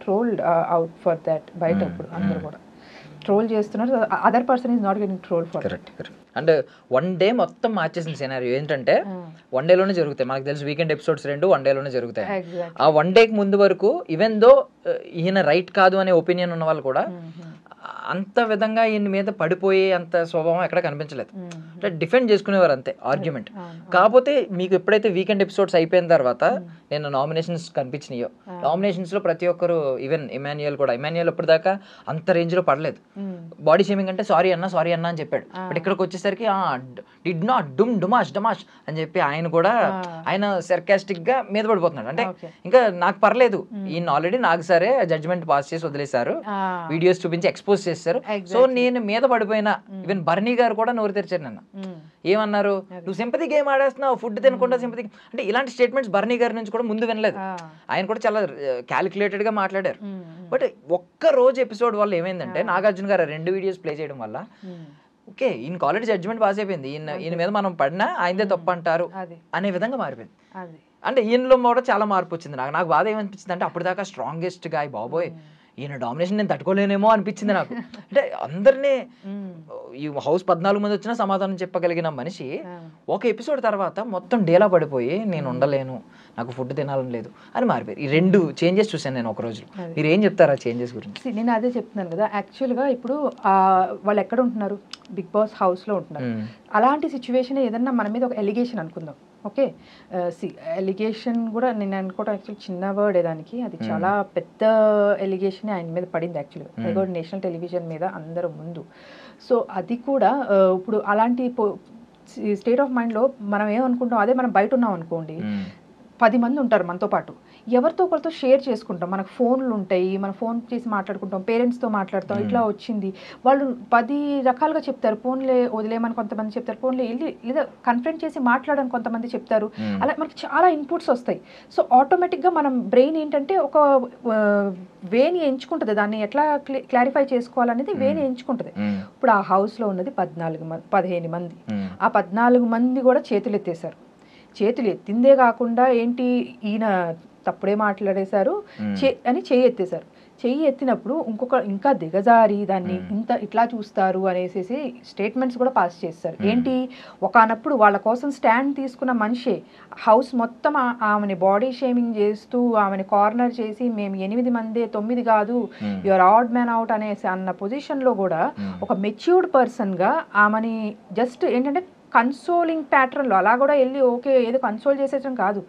trolled out for that. బయట ఇప్పుడు అందరూ కూడా ట్రోల్ చేస్తున్నారు, other person is not getting troll for that. And one day మొత్తం మార్చేసిన సినారియో ఏంటంటే వన్ డేలోనే జరుగుతాయి. మనకు తెలుసు వీకెండ్ ఎపిసోడ్స్ 2 వన్ డేలోనే జరుగుతాయి. ఆ వన్ డేకి ముందు వరకు ఈవెన్ దో ఈయన రైట్ కాదు అనే ఒపీనియన్ ఉన్న వాళ్ళు కూడా అంత విధంగా ఈయన మీద పడిపోయే అంత స్వభావం ఎక్కడ కనిపించలేదు. అంటే డిఫెండ్ చేసుకునేవారు అంతే ఆర్గ్యుమెంట్. కాకపోతే మీకు ఎప్పుడైతే వీకెండ్ ఎపిసోడ్స్ అయిపోయిన తర్వాత నేను నామినేషన్స్ కనిపించినాయో, నామినేషన్స్ లో ప్రతి ఒక్కరు ఈవెన్ ఇమాన్యుయల్ ఇప్పటిదాకా అంత రేంజ్ లో పడలేదు. బాడీ షేమింగ్ అంటే సారీ అన్న అని చెప్పాడు. బట్ ఇక్కడికి వచ్చేసరికి డిడ్ నాట్ డమాష్ అని చెప్పి ఆయన కూడా ఆయన సర్కాస్టిక్ గా మీద పడిపోతున్నాడు. అంటే ఇంకా నాకు పర్లేదు, ఈయన ఆల్రెడీ నాకు సరే జడ్జ్మెంట్ పాస్ చేసి వదిలేశారు, వీడియోస్ చూపించి ఎక్స్పోజ్ చేశారు, సో నేను మీద పడిపోయినా. ఈవెన్ బర్నీ గారు కూడా నోరు తెరిచారు నిన్న. ఏమన్నారు, నువ్వు సింపతి గేమ్ ఆడేస్తున్నావు, ఫుడ్ తినకుండా సింపతి. అంటే ఇలాంటి స్టేట్మెంట్స్ బర్నీ గారి నుంచి కూడా ముందు వినలేదు. ఆయన కూడా చాలా క్యాలిక్యులేటెడ్ గా మాట్లాడారు. బట్ ఒక్క రోజు ఎపిసోడ్ వల్ల ఏమైందంటే నాగార్జున గారు 2 వీడియోస్ ప్లే చేయడం వల్ల ఓకే ఈయనకి ఆల్రెడీ జడ్జ్మెంట్ పాస్ అయిపోయింది, ఈయన మీద మనం పడినా ఆయనదే తప్పు అంటారు అనే విధంగా మారిపోయింది. అంటే ఈయనలో కూడా చాలా మార్పు వచ్చింది. నాకు బాధ ఏమనిపించింది అంటే అప్పటిదాకా స్ట్రాంగెస్ట్ గా బాబోయ్ ఈయన డామినేషన్ నేను తట్టుకోలేనేమో అనిపించింది నాకు. అంటే అందరినీ ఈ హౌస్ 14 మంది వచ్చినా సమాధానం చెప్పగలిగిన మనిషి ఒక ఎపిసోడ్ తర్వాత మొత్తం డేలా పడిపోయి నేను ఉండలేను, నాకు ఫుడ్ తినాలని లేదు అని మారిపోయారు. ఈ 2 చేంజెస్ చూసాను నేను ఒక రోజు. మీరు ఏం చెప్తారు ఆ చేంజెస్ గురించి? నేను అదే చెప్తున్నాను కదా, యాక్చువల్గా ఇప్పుడు వాళ్ళు ఎక్కడ ఉంటున్నారు, బిగ్ బాస్ హౌస్లో ఉంటున్నారు. అలాంటి సిచ్యువేషన్ ఏదన్నా మన మీద ఒక ఎలిగేషన్ అనుకుందాం, ఓకే ఎలిగేషన్ కూడా నేను అనుకోవడం యాక్చువల్లీ చిన్న వర్డ్ దానికి, అది చాలా పెద్ద ఎలిగేషన్ ఆయన మీద పడింది యాక్చువల్గా. అది కూడా నేషనల్ టెలివిజన్ మీద అందరూ ముందు. సో అది కూడా ఇప్పుడు అలాంటి స్టేట్ ఆఫ్ మైండ్లో మనం ఏమనుకుంటాం, అదే మనం బయట ఉన్నాం అనుకోండి, 10 మంది ఉంటారు మనతో పాటు, ఎవరితో ఒకరితో షేర్ చేసుకుంటాం, మనకు ఫోన్లు ఉంటాయి, మనం ఫోన్ చేసి మాట్లాడుకుంటాం, పేరెంట్స్తో మాట్లాడతాం, ఇట్లా వచ్చింది వాళ్ళు 10 రకాలుగా చెప్తారు. ఫోన్లే వదిలేమని కొంతమంది చెప్తారు, ఫోన్లే వెళ్ళి లేదా కన్ఫరెన్స్ చేసి మాట్లాడని కొంతమంది చెప్తారు. అలా మనకి చాలా ఇన్పుట్స్ వస్తాయి. సో ఆటోమేటిక్గా మనం బ్రెయిన్ ఏంటంటే ఒక వేని ఎంచుకుంటుంది, దాన్ని ఎట్లా క్లారిఫై చేసుకోవాలనేది వేని ఎంచుకుంటుంది. ఇప్పుడు ఆ హౌస్లో ఉన్నది 15 మంది. ఆ 14 మంది కూడా చేతులు ఎత్తేసారు. చేతులు ఎత్తిందే కాకుండా ఏంటి ఈయన తప్పుడే మాట్లాడేశారు అని చెయ్యి ఎత్తేశారు. చెయ్యి ఎత్తినప్పుడు ఇంకా దిగజారి దాన్ని ఇట్లా చూస్తారు అనేసి స్టేట్మెంట్స్ కూడా పాస్ చేస్తారు. ఏంటి, ఒకనప్పుడు వాళ్ళ కోసం స్టాండ్ తీసుకున్న మనిషే హౌస్ మొత్తం ఆమెని బాడీ షేమింగ్ చేస్తూ ఆమెని కార్నర్ చేసి మేము 8 మందే 9 కాదు, యువర్ ఆడ్ మ్యాన్ అవుట్ అనేసి అన్న పొజిషన్లో కూడా ఒక మెచ్యూర్డ్ పర్సన్గా ఆమెని జస్ట్ ఏంటంటే కన్సోలింగ్ ప్యాటర్న్లో అలా కూడా వెళ్ళి ఓకే ఏదో కన్సోల్ చేసేయడం కాదు.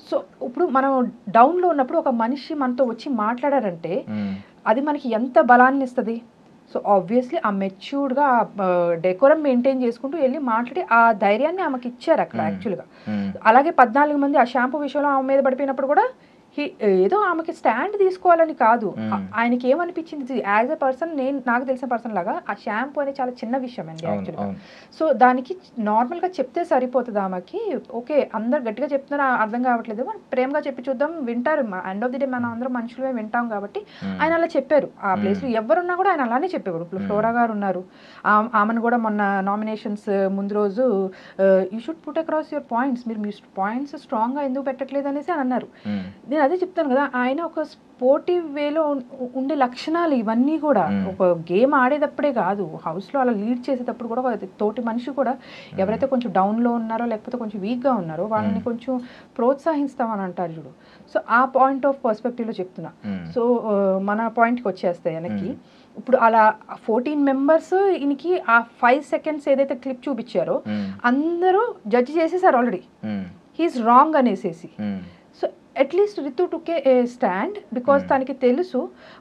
సో ఇప్పుడు మనం డౌన్లో ఉన్నప్పుడు ఒక మనిషి మనతో వచ్చి మాట్లాడారంటే అది మనకి ఎంత బలాన్ని ఇస్తుంది. సో ఆబ్వియస్లీ ఆ మెచ్యూర్డ్గా డెకోరం మెయింటైన్ చేసుకుంటూ వెళ్ళి మాట్లాడి ఆ ధైర్యాన్ని ఆమెకి ఇచ్చారు అక్కడ యాక్చువల్గా. అలాగే 14 మంది ఆ షాంపూ విషయంలో ఆమె మీద పడిపోయినప్పుడు కూడా ఏదో ఆమెకి స్టాండ్ తీసుకోవాలని కాదు, ఆయనకి ఏమనిపించింది యాజ్ ఎ పర్సన్, నాకు తెలిసిన పర్సన్ లాగా ఆ షాంపూ అనేది చాలా చిన్న విషయం అండి యాక్చువల్గా. సో దానికి నార్మల్గా చెప్తే సరిపోతుంది ఆమెకి. ఓకే అందరు గట్టిగా చెప్తున్నారు అర్థం కావట్లేదు, ప్రేమగా చెప్పి చూద్దాం, వింటారు. ఎండ్ ఆఫ్ ది డే మనం అందరం మనుషులమే వింటాం కాబట్టి ఆయన అలా చెప్పారు. ఆ ప్లేస్లో ఎవరున్నా కూడా ఆయన అలానే చెప్పేవారు. ఇప్పుడు ఫ్లోరా గారు ఉన్నారు, ఆమెను కూడా మొన్న నామినేషన్స్ ముందు రోజు you should put across your points, మీరు మీ పాయింట్స్ స్ట్రాంగ్గా ఎందుకు పెట్టట్లేదు అనేసి అని అన్నారు. నేను అదే చెప్తాను కదా, ఆయన ఒక స్పోర్టివ్ వేలో ఉండే లక్షణాలు ఇవన్నీ కూడా ఒక గేమ్ ఆడేటప్పుడే కాదు, హౌస్లో అలా లీడ్ చేసేటప్పుడు కూడా తోటి మనిషి కూడా ఎవరైతే కొంచెం డౌన్లో ఉన్నారో లేకపోతే కొంచెం వీక్గా ఉన్నారో వాళ్ళని కొంచెం ప్రోత్సహిస్తామని అంటారు చూడు. సో ఆ పాయింట్ ఆఫ్ పర్స్పెక్టివ్లో చెప్తున్నా. సో మన పాయింట్కి వచ్చేస్తాయి వెనక్కి. ఇప్పుడు అలా 14 మెంబర్స్ ఈయనకి ఆ 5 సెకండ్స్ ఏదైతే క్లిప్ చూపించారో అందరూ జడ్జి చేసేసారు ఆల్రెడీ, హీఈస్ రాంగ్ అనేసేసి. So at least Ritu took a stand because తనకి తెలుసు.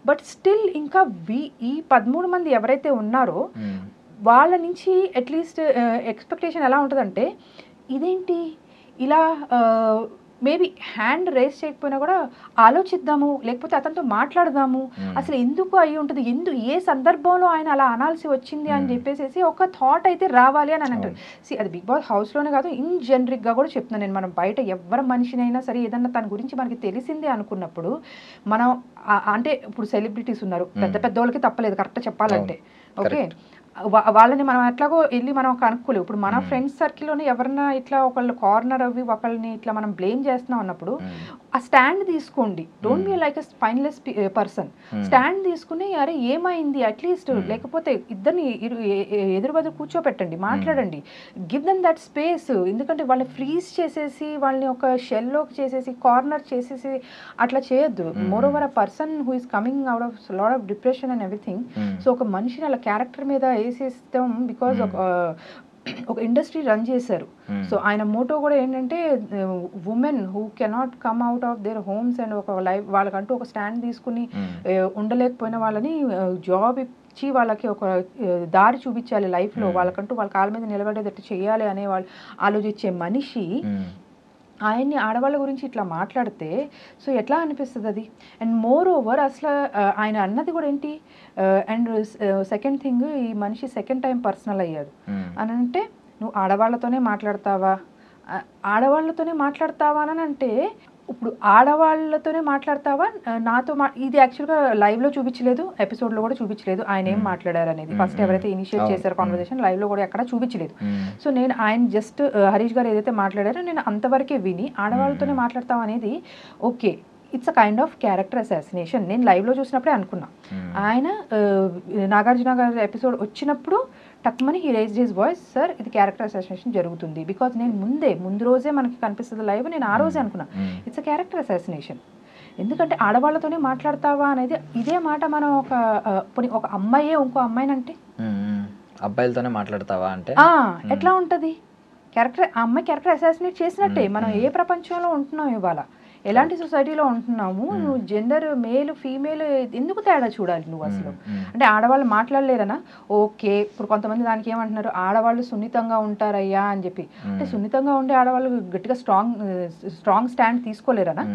బట్ స్టిల్ ఇంకా ఈ 13 మంది ఎవరైతే ఉన్నారో వాళ్ళ నుంచి అట్లీస్ట్ ఎక్స్పెక్టేషన్ ఎలా ఉంటుందంటే, ఇదేంటి ఇలా మేబీ హ్యాండ్ రేస్ చేయకపోయినా కూడా ఆలోచిద్దాము, లేకపోతే అతనితో మాట్లాడదాము, అసలు ఎందుకు అయి ఉంటుంది, ఏ సందర్భంలో ఆయన అలా అనాల్సి వచ్చింది అని చెప్పేసి ఒక థాట్ అయితే రావాలి అని అంటారు. అది బిగ్ బాస్ హౌస్లోనే కాదు, ఇన్ జనరిక్గా కూడా చెప్తున్నాను నేను. మనం బయట ఎవరి మనిషినైనా సరే ఏదన్నా తన గురించి మనకి తెలిసిందే అనుకున్నప్పుడు మనం అంటే ఇప్పుడు సెలబ్రిటీస్ ఉన్నారు, పెద్ద పెద్ద వాళ్ళకి తప్పలేదు కరెక్ట్ చెప్పాలంటే, ఓకే వాళ్ళని మనం ఎట్లాగో వెళ్ళి మనం కనుక్కోలేవు. ఇప్పుడు మన ఫ్రెండ్స్ సర్కిల్లోనే ఎవరన్నా ఇట్లా ఒకళ్ళు కార్నర్ అవి ఒకళ్ళని ఇట్లా మనం బ్లేమ్ చేస్తున్నాం అన్నప్పుడు ఆ స్టాండ్ తీసుకోండి. Don't be like a spineless person. Stand తీసుకుని అరే ఏమైంది అట్లీస్ట్, లేకపోతే ఇద్దరిని ఎదురు కూర్చోపెట్టండి, మాట్లాడండి, గివ్ దెమ్ దట్ స్పేస్. ఎందుకంటే వాళ్ళని ఫ్రీజ్ చేసేసి వాళ్ళని ఒక షెల్లోకి చేసేసి కార్నర్ చేసేసి అట్లా చేయొద్దు. More over a person who is coming out of lot of depression and everything. So ఒక మనిషిని అలా క్యారెక్టర్ మీద వేసేస్తాం బికాజ్ ఒక ఇండస్ట్రీ రన్ చేశారు. సో ఆయన మోటో కూడా ఏంటంటే women who cannot come out of their homes and ఒక లైఫ్ వాళ్ళకంటూ ఒక స్టాండ్ తీసుకుని ఉండలేకపోయిన వాళ్ళని జాబ్ ఇచ్చి వాళ్ళకి ఒక దారి చూపించాలి లైఫ్లో, వాళ్ళకంటూ వాళ్ళ కాళ్ళ మీద నిలబడేటట్టు చేయాలి అనే వాళ్ళు ఆలోచించే మనిషి ఆయన్ని ఆడవాళ్ళ గురించి ఇట్లా మాట్లాడితే సో ఎట్లా అనిపిస్తుంది అది? అండ్ మోర్ ఓవర్ అసలు ఆయన అన్నది కూడా ఏంటి, అండ్ సెకండ్ థింగ్, ఈ మనిషి సెకండ్ టైం పర్సనల్ అయ్యాడు అని అంటే, నువ్వు ఆడవాళ్ళతోనే మాట్లాడతావా అని అంటే, ఇప్పుడు ఆడవాళ్ళతోనే మాట్లాడతావా నాతో ఇది యాక్చువల్గా లైవ్లో చూపించలేదు, ఎపిసోడ్లో కూడా చూపించలేదు ఆయన ఏం మాట్లాడారు అనేది. ఫస్ట్ ఎవరైతే ఇనిషియేట్ చేశారో కాన్వర్సేషన్ లైవ్లో కూడా ఎక్కడ చూపించలేదు. సో నేను ఆయన జస్ట్ హరీష్ గారు ఏదైతే మాట్లాడారో నేను అంతవరకే విని ఆడవాళ్ళతోనే మాట్లాడతాం అనేది okay, it's a kind of character assassination. నేను లైవ్లో చూసినప్పుడే అనుకున్నా. ఆయన నాగార్జున గారి ఎపిసోడ్ వచ్చినప్పుడు టక్మని he raised his voice, sir ఇది క్యారెక్టర్ అసాసినేషన్ జరుగుతుంది. బికాజ్ నేను ముందు రోజే మనకి కనిపిస్తుంది లైవ్, నేను ఆ రోజే అనుకున్నా ఇట్స్ అ క్యారెక్టర్ అసాసినేషన్. ఎందుకంటే ఆడవాళ్ళతోనే మాట్లాడతావా అనేది ఇదే మాట మనం ఒక అమ్మాయే ఇంకో అమ్మాయిని అంటే అబ్బాయిలతోనే మాట్లాడతావా అంటే ఎట్లా ఉంటుంది? ఆ అమ్మాయి క్యారెక్టర్ అసాసినేట్ చేసినట్టే. మనం ఏ ప్రపంచంలో ఉంటున్నాం ఇవాళ, ఎలాంటి సొసైటీలో ఉంటున్నాము, నువ్వు జెండర్ మేల్ ఫీమేల్ ఎందుకు తేడా చూడాలి నువ్వు అసలు? అంటే ఆడవాళ్ళు మాట్లాడలేరనా? ఓకే, ఇప్పుడు కొంతమంది దానికి ఏమంటున్నారు, ఆడవాళ్ళు సున్నితంగా ఉంటారయ్యా అని చెప్పి. అంటే సున్నితంగా ఉండే ఆడవాళ్ళు గట్టిగా స్ట్రాంగ్ స్టాండ్ తీసుకోలేరనా?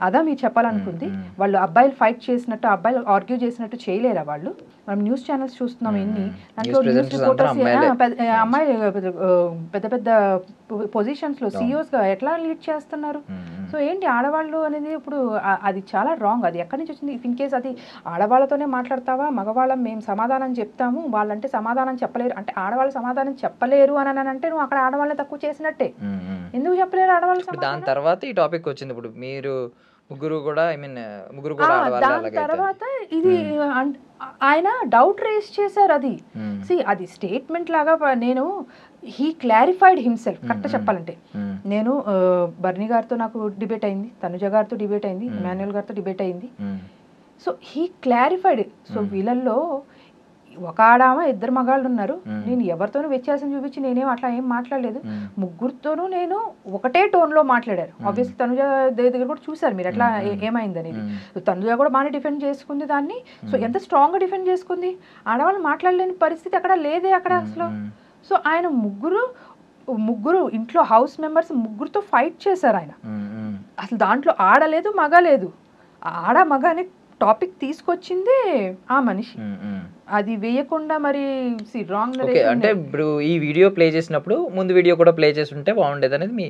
అదా మీరు చెప్పాలనుకుంది? వాళ్ళు అబ్బాయిలు ఫైట్ చేసినట్టు, అబ్బాయిలు ఆర్గ్యూ చేసినట్టు చేయలేరా వాళ్ళు? మనం న్యూస్ ఛానల్స్ చూస్తున్నాం ఎన్ని, దాంట్లో న్యూస్ రిపోర్టర్స్ అమ్మాయిలు పెద్ద పెద్ద పొజిషన్స్ లో సిఇఓస్ గా ఎట్లా లీడ్ చేస్తున్నారు? సో ఏంటి ఆడవాళ్ళు అనేది ఇప్పుడు అది చాలా రాంగ్. అది ఎక్కడి నుంచి వచ్చింది? ఇఫ్ ఇన్ కేస్ అది ఆడవాళ్ళతోనే మాట్లాడతావా, మగవాళ్ళం మేము సమాధానం చెప్తాము, వాళ్ళంటే సమాధానం చెప్పలేరు అంటే, ఆడవాళ్ళు సమాధానం చెప్పలేరు అని అంటే నువ్వు అక్కడ ఆడవాళ్ళని తక్కువ చేసినట్టే. ఎందుకు చెప్పలేరు ఆడవాళ్ళు? దాని తర్వాత ఈ టాపిక్ వచ్చింది. ఇప్పుడు మీరు ముగ్గురు కూడా దాని తర్వాత ఇది ఆయన డౌట్ రేస్ చేశారు. అది స్టేట్మెంట్ లాగా నేను హీ క్లారిఫైడ్ హిమ్సెల్ఫ్. కరెక్ట్ చెప్పాలంటే నేను బర్నీ గారితో నాకు డిబేట్ అయింది, తనుజ గారితో డిబేట్ అయింది, ఇమాన్యుయల్ గారితో డిబేట్ అయింది. So he clarified. సో వీళ్ళల్లో ఒక ఆడామ ఇద్దరు మగాళ్ళు ఉన్నారు, నేను ఎవరితోనూ వ్యత్యాసం చూపించి నేనేం అట్లా ఏం మాట్లాడలేదు, ముగ్గురితోనూ నేను ఒకటే టోన్లో మాట్లాడారు. ఆబ్వియస్లీ తనుజ దగ్గర కూడా చూసారు మీరు ఎట్లా ఏమైంది అనేది. తనుజ కూడా బాగానే డిఫెండ్ చేసుకుంది దాన్ని. సో ఎంత స్ట్రాంగ్గా డిఫెండ్ చేసుకుంది, ఆడవాళ్ళు మాట్లాడలేని పరిస్థితి అక్కడ లేదే అక్కడ అసలు. సో ఆయన ముగ్గురు ఇంట్లో హౌస్ మెంబర్స్ ముగ్గురుతో ఫైట్ చేశారు ఆయన. అసలు దాంట్లో ఆడలేదు మగ లేదు, ఆడ మగ అనే టాపిక్ తీసుకొచ్చింది ఆ మనిషి. అది వేయకుండా మరి రాంగ్. అంటే ఇప్పుడు ఈ వీడియో ప్లే చేసినప్పుడు ముందు వీడియో కూడా ప్లే చేసి ఉంటే బాగుండేది అనేది మీ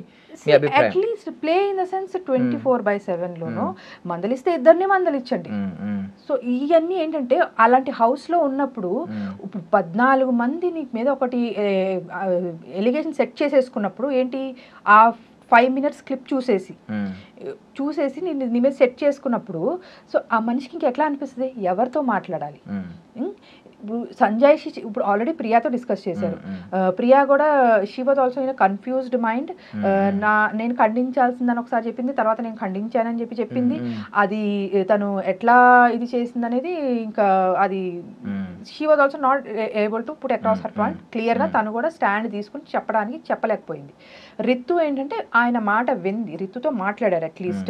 అభిప్రాయం? At least play in the sense 24/7 లోనో మందలిస్తే ఇద్దరిని మందలిచ్చండి. సో ఇవన్నీ ఏంటంటే అలాంటి హౌస్ లో ఉన్నప్పుడు ఇప్పుడు 14 మంది నీ మీద ఒకటి ఎలిగేషన్ సెట్ చేసేసుకున్నప్పుడు ఏంటి, ఆ 5 minutes క్లిప్ చూసేసి నేను నీ మీద సెట్ చేసుకున్నప్పుడు సో ఆ మనిషికి ఇంకెట్లా అనిపిస్తుంది, ఎవరితో మాట్లాడాలి? ఇప్పుడు సంజయ్ ఇప్పుడు ఆల్రెడీ ప్రియాతో డిస్కస్ చేశారు. ప్రియా కూడా she was also in confused mind. నేను ఖండించాల్సిందని ఒకసారి చెప్పింది, తర్వాత నేను ఖండించానని చెప్పింది. అది తను ఎట్లా ఇది చేసింది అనేది ఇంకా అది she was also not able to put across her point క్లియర్గా. తను కూడా స్టాండ్ తీసుకుని చెప్పలేకపోయింది. రితు ఏంటంటే ఆయన మాట వింది, రితుతో మాట్లాడారు అట్లీస్ట్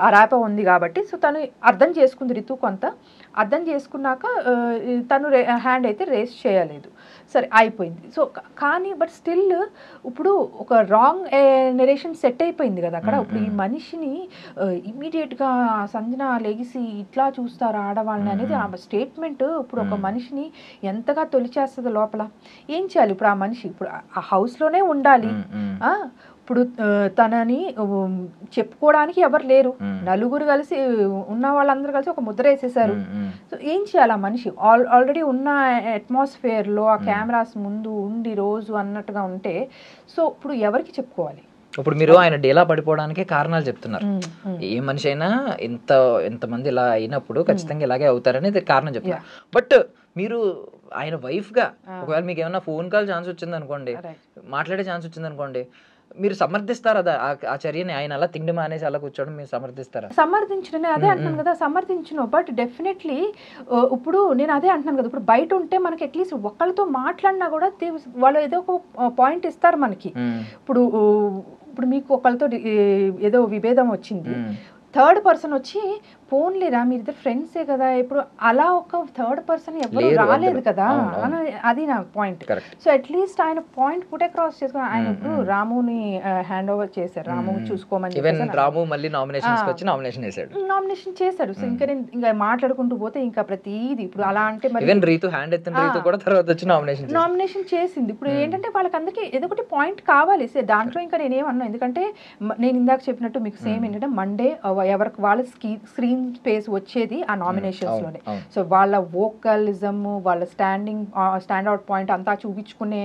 ఆ ర్యాప ఉంది కాబట్టి. సో తను అర్థం చేసుకుంది, రితు కొంత అర్థం చేసుకున్నాక తను హ్యాండ్ అయితే రేస్ చేయలేదు, సరే అయిపోయింది. సో కానీ బట్ స్టిల్ ఇప్పుడు ఒక రాంగ్ నెరేషన్ సెట్ అయిపోయింది కదా అక్కడ. ఇప్పుడు ఈ మనిషిని ఇమ్మీడియట్గా సంజన లెగిసి ఇట్లా చూస్తారు ఆడవాళ్ళని అనేది ఆ స్టేట్మెంట్ ఇప్పుడు ఒక మనిషిని ఎంతగా తొలిచేస్తుంది లోపల. ఏం చేయాలి ఇప్పుడు ఆ మనిషి? ఇప్పుడు ఆ హౌస్లోనే ఉండాలి, ఇప్పుడు తనని చెప్పుకోవడానికి ఎవరు లేరు, నలుగురు కలిసి ఉన్న వాళ్ళందరూ కలిసి ఒక ముద్ర వేసేసారు. సో ఏం చేయాలి ఆ మనిషి? ఆల్రెడీ ఉన్న అట్మాస్ఫియర్లో ఆ కెమెరాస్ ముందు ఉండి రోజు అన్నట్టుగా ఉంటే సో ఇప్పుడు ఎవరికి చెప్పుకోవాలి? ఇప్పుడు మీరు ఆయన డీలా పడిపోవడానికి కారణాలు చెప్తున్నారు. ఏ మనిషి అయినా ఎంతమంది ఇలా అయినప్పుడు ఖచ్చితంగా ఇలాగే అవుతారని కారణం చెప్తున్నారు. బట్ మీరు ఆయన వైఫ్ గా ఒకవేళ మీకు ఏమైనా ఫోన్ కాల్ ఛాన్స్ వచ్చింది అనుకోండి, మాట్లాడే ఛాన్స్ వచ్చింది అనుకోండి, మీరు సమర్థిస్తారా ఆ చర్యని? ఆయన అలా తిండి మానేసి అలా కూర్చోవడం మీరు సమర్థిస్తారా? సమర్థించిన అదే అంటున్నాను కదా, సమర్థించను. బట్ డెఫినెట్లీ ఇప్పుడు నేను అదే అంటున్నాను కదా, ఇప్పుడు బయట ఉంటే మనకి అట్లీస్ట్ ఒకళ్ళతో మాట్లాడినా కూడా వాళ్ళు ఏదో ఒక పాయింట్ ఇస్తారు మనకి. ఇప్పుడు మీకు ఒకళ్ళతో ఏదో విభేదం వచ్చింది, థర్డ్ పర్సన్ వచ్చి పోన్లేరా మీరిద్దరు ఫ్రెండ్సే కదా, ఇప్పుడు అలా ఒక థర్డ్ పర్సన్ ఎవరు రాలేదు కదా, అది నా పాయింట్. సో అట్లీస్ట్ ఆయన పాయింట్ పుట్ అక్రాస్ చేసుకుని ఆయన ఇప్పుడు రాముని హ్యాండ్ ఓవర్ చేశారు, రాము చూసుకోమని నామినేషన్ చేశాడు. సో ఇంకా మాట్లాడుకుంటూ పోతే ఇంకా ప్రతిదీ ఇప్పుడు అలా అంటే నామినేషన్ చేసింది. ఇప్పుడు ఏంటంటే వాళ్ళకందరికీ ఏదో ఒకటి పాయింట్ కావాలి. దాంట్లో ఇంకా నేనేమన్నా, ఎందుకంటే నేను ఇందాక చెప్పినట్టు మీకు సేమ్ ఏంటంటే మండే ఎవరికి వాళ్ళ స్క్రీన్ స్పేస్ వచ్చేది ఆ నామినేషన్స్ లోనే. సో వాళ్ళ వోకలిజం, వాళ్ళ స్టాండ్ అవుట్ పాయింట్ అంతా చూపించుకునే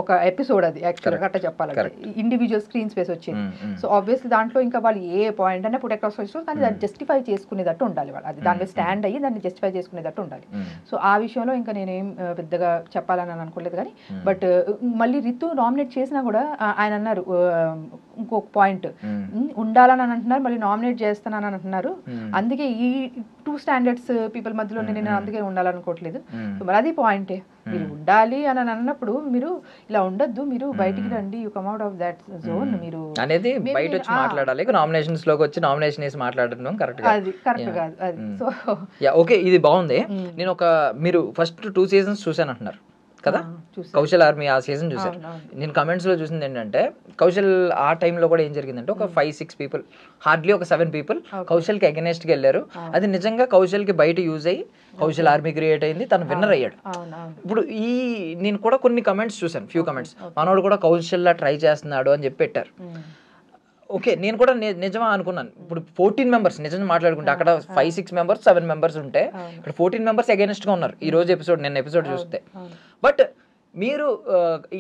ఒక ఎపిసోడ్ అది యాక్చువల్గా అట్లా చెప్పాలంటే, ఇండివిజువల్ స్క్రీన్ స్పేస్ వచ్చేది. సో ఆబ్వియస్లీ దాంట్లో ఇంకా వాళ్ళు ఏ పాయింట్ అనే పుట్ అక్రాస్ వచ్చి కానీ దాన్ని జస్టిఫై చేసుకునేటట్టు ఉండాలి వాళ్ళు, అది దాని మీద స్టాండ్ అయ్యి దాన్ని జస్టిఫై చేసుకునేటట్టు ఉండాలి. సో ఆ విషయంలో ఇంకా నేనేం పెద్దగా చెప్పాలని అనుకోలేదు. కానీ బట్ మళ్ళీ రితు నామినేట్ చేసినా కూడా ఆయన అన్నారు ఇంకొక పాయింట్, ఉండాలని అంటున్నారు మళ్ళీ నామినేట్ చేస్తానని అంటున్నారు, అందుకే ఈ టూ స్టాండర్డ్స్ పీపుల్ మధ్యలో నేను అందుకే ఉండాలనుకోవట్లేదు. మరి అది పాయింటే, మీరు ఉండాలి అని అన్నప్పుడు మీరు ఇలా ఉండొద్దు, మీరు బయటికి రండి, you come out of that zone మీరు అనేది బయట వచ్చి మాట్లాడాలి. నామినేషన్స్ లోకి వచ్చి నామినేషన్ వేసి మాట్లాడడం కరెక్ట్ కాదు అది. సో ఓకే, ఇది బాగుంది. నేను మీరు ఫస్ట్ 2 seasons చూసాను అంటున్నారు కదా, కౌశల్ ఆర్మీ ఆ సీజన్ చూసారు. నేను కమెంట్స్ లో చూసింది ఏంటంటే కౌశల్ ఆ టైంలో కూడా ఏం జరిగిందంటే ఒక 5-6 people, హార్డ్లీ ఒక 7 people కౌశల్ కి అగెనెస్ట్ కి వెళ్ళారు. అది నిజంగా కౌశల్ కి బయట యూజ్ అయ్యి కౌశల్ ఆర్మీ క్రియేట్ అయింది, తను విన్నర్ అయ్యాడు. ఇప్పుడు నేను కూడా కొన్ని కమెంట్స్ చూసాను, ఫ్యూ కమెంట్స్, మనోడు కూడా కౌశల్ లా ట్రై చేస్తున్నాడు అని చెప్పి పెట్టారు. ఓకే, నేను కూడా నిజమా అనుకున్నాను. ఇప్పుడు 14 members నిజంగా మాట్లాడుకుంటే అక్కడ 5-6 members 7 members ఉంటే ఇక్కడ 14 members అగైనెస్ట్ గా ఉన్నారు ఈ రోజు ఎపిసోడ్, నిన్న ఎపిసోడ్ చూస్తే. బట్ మీరు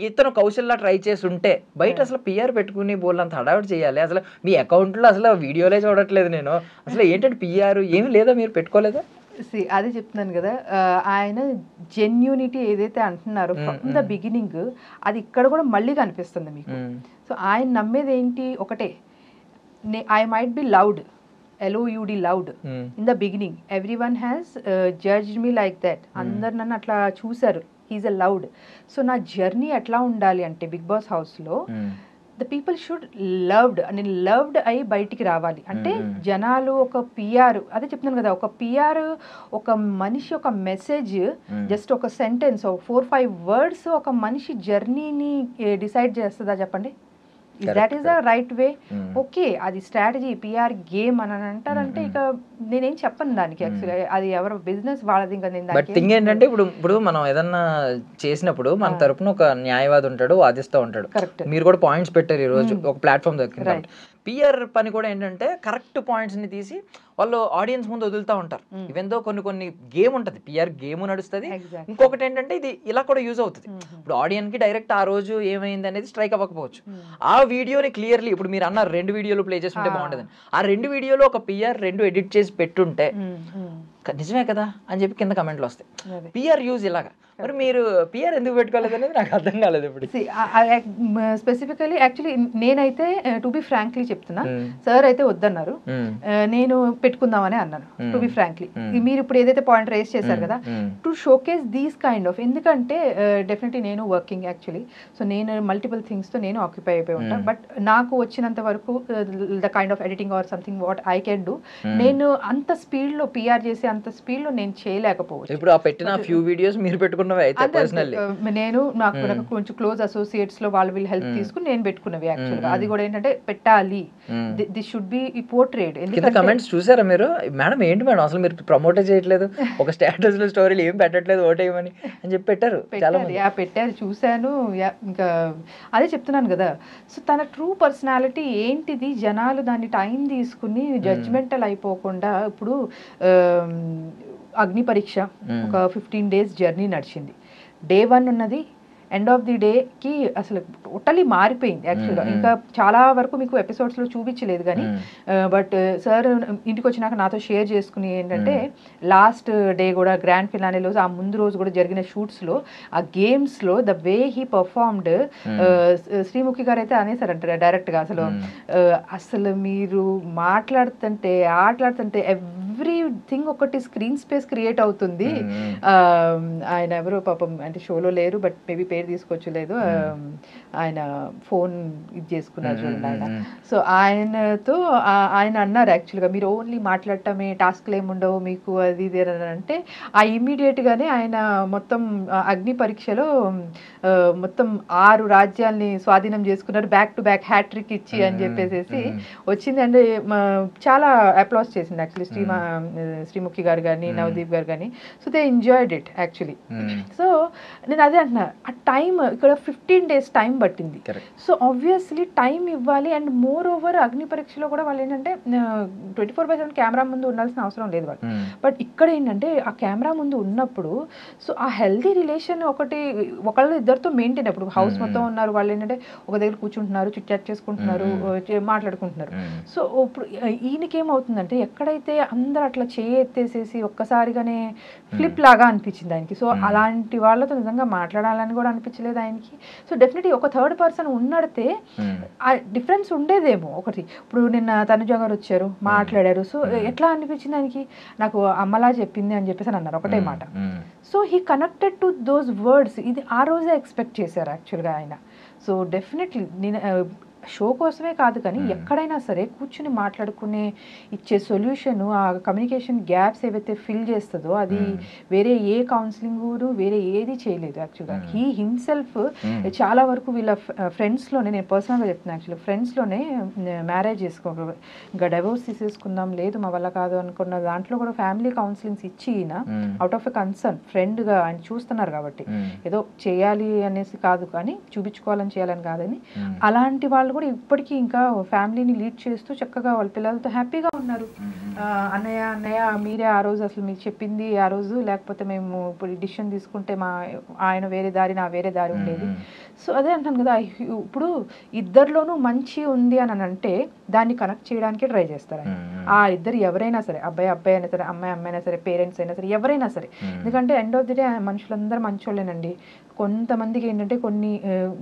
ఇతను కౌశల్లా ట్రై చేసి ఉంటే బయట అసలు పిఆర్ పెట్టుకుని బోల్లంత హడావిడి చేయాలి. అసలు మీ అకౌంట్లో అసలు వీడియోలే చూడట్లేదు నేను, అసలు ఏంటంటే పిఆర్ ఏమి లేదా, మీరు పెట్టుకోలేదా? అదే చెప్తున్నాను కదా, ఆయన జెన్యూనిటీ ఏదైతే అంటున్నారో ఫ్రమ్ ద బిగినింగ్ అది ఇక్కడ కూడా మళ్ళీ కనిపిస్తుంది మీకు. సో ఆయన నమ్మేది ఏంటి, ఒకటే, I might be loud, LOUD loud in the beginning, everyone has judged me like that, అందరు నన్ను అట్లా చూసారు, హీఈస్ ఎ లౌడ్. సో నా జర్నీ ఎట్లా ఉండాలి అంటే బిగ్ బాస్ హౌస్లో ద పీపుల్ షుడ్ లవ్డ్, నేను లవ్డ్ అయి బయటికి రావాలి. అంటే జనాలు ఒక పిఆర్, అదే చెప్తున్నాను కదా, ఒక పిఆర్ ఒక మనిషి ఒక మెసేజ్ జస్ట్ ఒక సెంటెన్స్ 4-5 words ఒక మనిషి జర్నీని డిసైడ్ చేస్తుందా చెప్పండి? That is the right way. Okay, అది స్ట్రాటజీ, పిఆర్ గేమ్ అని అంటారంటే ఇక నేనేం చెప్పను దానికి. యాక్చువల్లీ అది ఎవరు బిజినెస్ వాళ్ళది. ఇంకా నేను బట్ థింగ్ ఏంటంటే ఇప్పుడు మనం ఏదన్నా చేసినప్పుడు మన తరపున ఒక న్యాయవాది ఉంటాడు, వాదిస్తూ ఉంటాడు. మీరు కూడా పాయింట్స్ పెట్టారు ఈ రోజు ఒక ప్లాట్ఫామ్ దొరికింది. పిఆర్ పని కూడా ఏంటంటే కరెక్ట్ పాయింట్స్ ని తీసి వాళ్ళు ఆడియన్స్ ముందు వదులుతూ ఉంటారు. ఈవెన్ దో కొన్ని గేమ్ ఉంటుంది, పిఆర్ గేమ్ నడుస్తుంది. ఇంకొకటి ఏంటంటే ఇది ఇలా కూడా యూజ్ అవుతుంది. ఇప్పుడు ఆడియన్స్ కి డైరెక్ట్ ఆ రోజు ఏమైంది అనేది స్ట్రైక్ అవ్వకపోవచ్చు. ఆ వీడియోని క్లియర్లీ ఇప్పుడు మీరు అన్నారు 2 వీడియోలు ప్లే చేస్తుంటే బాగుంటుంది, ఆ 2 వీడియోలో ఒక పిఆర్ 2 ఎడిట్ చేసి పెట్టుంటే నిజమే కదా అని చెప్పి కింద కమెంట్లు వస్తాయి. పిఆర్ యూజ్ ఇలాగా, మరి మీరు పిఆర్ ఎందుకు పెట్టుకోలేదు అనేది నాకు అర్థం కాలేదు. ఇప్పుడు స్పెసిఫికలీ యాక్చువల్లీ నేనైతే టు బి ఫ్రాంక్లీ చెప్తున్నా, సార్ అయితే వద్దన్నారు, నేను పెట్టుకుందామని అన్నాను టు బి ఫ్రాంక్లీ. మీరు ఇప్పుడు ఏదైతే పాయింట్ రేస్ చేశారు కదా, to showcase these kind of, ఎందుకంటే డెఫినెట్లీ నేను వర్కింగ్ యాక్చువల్లీ, సో నేను మల్టిపుల్ థింగ్స్తో నేను ఆక్యుపై అయిపోయి ఉంటాను. బట్ నాకు వచ్చినంత వరకు the kind of editing or something what I can do, నేను అంత స్పీడ్లో పిఆర్ చేసి అంత స్పీడ్లో నేను చేయలేకపోవచ్చు. ఇప్పుడు ఆ పెట్టిన ఫ్యూ వీడియోస్ మీరు పెట్టుకున్నవి అయితే పర్సనల్లీ నేను నాకు కొంచెం క్లోజ్ అసోసియేట్స్ లో వాళ్ళు వీళ్ళు హెల్ప్ తీసుకుని నేను పెట్టుకున్నవి. యాక్చువల్గా అది కూడా ఏంటంటే పెట్టాలి, దిస్ షుడ్ బి పోర్ట్రేట్. ఎందుకంటే కమెంట్స్ చూసారా మీరు, మేడం ఏంటి మేడం అసలు మీరు ప్రమోట్ చేయట్లేదు, ఒక స్టేటస్ లో స్టోరీలు ఏం పెట్టట్లేదు, ఓటేయమని అని చెప్పి పెట్టారు చూశాను. ఇంకా అదే చెప్తున్నాను కదా, సో తన ట్రూ పర్సనాలిటీ ఏంటిది, జనాలు దాన్ని టైం తీసుకుని జడ్జ్మెంటల్ అయిపోకుండా. ఇప్పుడు అగ్ని పరీక్ష ఒక 15 days జర్నీ నడిచింది. Day 1 ఉన్నది, ఎండ్ ఆఫ్ ది డేకి అసలు టోటలీ మారిపోయింది యాక్చువల్గా. ఇంకా చాలా వరకు మీకు ఎపిసోడ్స్లో చూపించలేదు కానీ బట్ సార్ ఇంటికి వచ్చినాక నాతో షేర్ చేసుకుని ఏంటంటే లాస్ట్ డే కూడా గ్రాండ్ ఫినాలేలో ఆ ముందు రోజు కూడా జరిగిన షూట్స్లో ఆ గేమ్స్లో the way he performed, Sreemukhi గారు అయితే అనేసారంట డైరెక్ట్గా అసలు మీరు మాట్లాడుతుంటే ఆటలాడుతుంటే ఎవ్రీథింగ్ ఒకటి స్క్రీన్ స్పేస్ క్రియేట్ అవుతుంది. ఆయన ఎవరో పాపం అంటే షోలో లేరు బట్ మేబీ పేరు తీసుకోవచ్చులేదు, ఆయన ఫోన్ ఇది చేసుకున్నారు చూడండి ఆయన. సో ఆయనతో ఆయన అన్నారు యాక్చువల్గా మీరు ఓన్లీ మాట్లాడటమే, టాస్క్లు ఏముండవు మీకు అది ఇది అని అంటే ఆ ఇమ్మీడియట్గానే ఆయన మొత్తం అగ్ని పరీక్షలో మొత్తం 6 రాజ్యాల్ని స్వాధీనం చేసుకున్నారు, బ్యాక్ టు బ్యాక్ హ్యాట్రిక్ ఇచ్చి అని చెప్పేసి వచ్చింది. అంటే చాలా అప్లాస్ చేసింది యాక్చువల్లీ శ్రీముఖి గారు కానీ నవదీప్ గారు కానీ. So they enjoyed it actually. So నేను అదే అంటున్నా, ఆ టైం ఇక్కడ 15 days టైం పట్టింది. సో ఆబ్వియస్లీ టైం ఇవ్వాలి. అండ్ మోర్ ఓవర్ అగ్ని పరీక్షలో కూడా వాళ్ళు ఏంటంటే 24/7 కెమెరా ముందు ఉండాల్సిన అవసరం లేదు వాళ్ళు. బట్ ఇక్కడ ఏంటంటే ఆ కెమెరా ముందు ఉన్నప్పుడు సో ఆ హెల్దీ రిలేషన్ ఒకళ్ళు ఇద్దరితో మెయింటైన్, అప్పుడు హౌస్ మొత్తం ఉన్నారు వాళ్ళు ఏంటంటే ఒక దగ్గర కూర్చుంటున్నారు, చిట్ చాట్ చేసుకుంటున్నారు, మాట్లాడుకుంటున్నారు. సో ఇప్పుడు ఈయనకేమవుతుందంటే ఎక్కడైతే అందరు అట్లా ఎత్తేసేసి ఒక్కసారిగానే ఫ్లిప్ లాగా అనిపించింది ఆయనకి. సో అలాంటి వాళ్ళతో నిజంగా మాట్లాడాలని కూడా అనిపించలేదు ఆయనకి. సో డెఫినెట్లీ ఒక థర్డ్ పర్సన్ ఉన్నడితే ఆ డిఫరెన్స్ ఉండేదేమో. ఒకటి ఇప్పుడు నిన్న తనుజ గారు వచ్చారు మాట్లాడారు, సో ఎట్లా అనిపించింది ఆయనకి, నాకు అమ్మలా చెప్పింది అని చెప్పేసి అన్నారు ఒకటే మాట. So he connected to those words. ఇది ఆ రోజే ఎక్స్పెక్ట్ చేశారు యాక్చువల్గా ఆయన. సో డెఫినెట్లీ నేను షో కోసమే కాదు కానీ ఎక్కడైనా సరే కూర్చుని మాట్లాడుకునే ఇచ్చే సొల్యూషన్, ఆ కమ్యూనికేషన్ గ్యాప్స్ ఏవైతే ఫిల్ చేస్తుందో అది వేరే ఏ కౌన్సిలింగ్ వేరే ఏది చేయలేదు యాక్చువల్గా. హీ హిమ్సెల్ఫ్ చాలా వరకు వీళ్ళ ఫ్రెండ్స్లోనే, నేను పర్సనల్గా చెప్తున్నాను యాక్చువల్లీ, ఫ్రెండ్స్లోనే మ్యారేజ్ ఇంకా డైవోర్స్ తీసేసుకుందాం, లేదు మా వల్ల కాదు అనుకున్న దాంట్లో కూడా ఫ్యామిలీ కౌన్సిలింగ్స్ ఇచ్చి ఈయన అవుట్ ఆఫ్ ఎ కన్సర్న్ ఫ్రెండ్గా ఆయన చూస్తున్నారు కాబట్టి ఏదో చేయాలి అనేసి కాదు కానీ చూపించుకోవాలని చేయాలని కాదని, అలాంటి వాళ్ళు కూడా ఇప్పటికీ ఇంకా ఫ్యామిలీని లీడ్ చేస్తూ చక్కగా వాళ్ళ పిల్లలతో హ్యాపీగా ఉన్నారు. అన్నయ్య మీరే ఆ రోజు అసలు మీకు చెప్పింది ఆ రోజు, లేకపోతే మేము ఇప్పుడు డిసిషన్ తీసుకుంటే ఆయన వేరే దారి నా వేరే దారి ఉండేది. సో అదే అంటాను కదా, ఇప్పుడు ఇద్దరిలోనూ మంచి ఉంది అని అంటే దాన్ని కనెక్ట్ చేయడానికి ట్రై చేస్తారు. ఆ ఇద్దరు ఎవరైనా సరే, అబ్బాయి అయినా సరే, అమ్మాయి అయినా సరే, పేరెంట్స్ అయినా సరే, ఎవరైనా సరే. ఎందుకంటే ఎండ్ ఆఫ్ ది డే మనుషులందరూ మంచోళ్ళేనండి. కొంతమందికి ఏంటంటే కొన్ని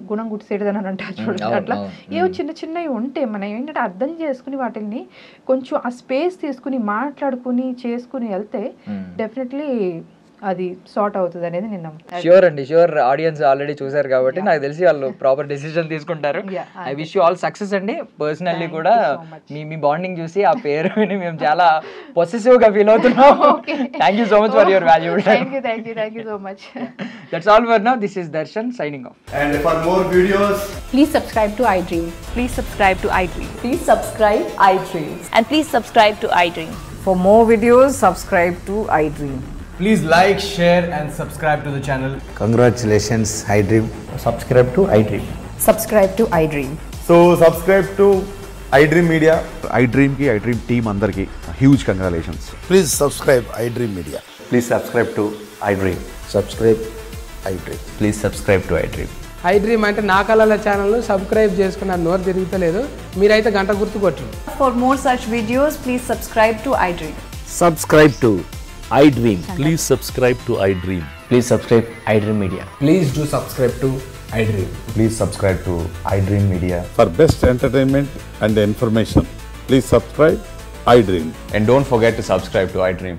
గుణం గుడిసేదని అంటారు చూడండి, అట్లా ఏవో చిన్నవి ఉంటే మనం ఏంటంటే అర్థం చేసుకుని వాటిని కొంచెం ఆ స్పేస్ తీసుకుని మాట్లాడుకుని చేసుకుని వెళ్తే డెఫినెట్లీ అది సార్ట్ అవుతుంది అనేది నేను నమ్ముతాను. ష్యూర్ అండి, ష్యూర్. ఆడియన్స్ ఆల్రెడీ చూసారు కాబట్టి నాకు తెలిసి వాళ్ళు ప్రాపర్ డెసిషన్ తీసుకుంటారు. I wish you all success అండి. పర్సనల్లీ కూడా మీ బాండింగ్ చూసి ఆ పేరు విని మేము చాలా పొసెసివ్ గా ఫీల్ అవుతున్నాం. Thank you so much for your valuable time. Thank you so much. That's all for now. This is Darshan signing off. And for more videos, please subscribe to iDream. Please subscribe to iDream. Please subscribe iDream. And please subscribe to iDream. For more videos, subscribe to iDream. please like, share and subscribe to the channel. Congratulations, iDream. Subscribe to iDream. Subscribe to iDream. So subscribe to iDream Media. iDream ki iDream team andarki huge congratulations. Please subscribe iDream Media. Please subscribe to iDream. Subscribe iDream. Please subscribe to iDream. iDream అంటే నా కళల channel subscribe చేసుకున్న నోరు తిరుగుతలేదు, మీరైతే గంట గుర్తు కొట్టండి. For more such videos, please subscribe to iDream. Subscribe to iDream. Please subscribe to iDream. Please subscribe iDream Media. Please do subscribe to iDream. Please subscribe to iDream Media. For best entertainment and information, please subscribe iDream. And don't forget to subscribe to iDream.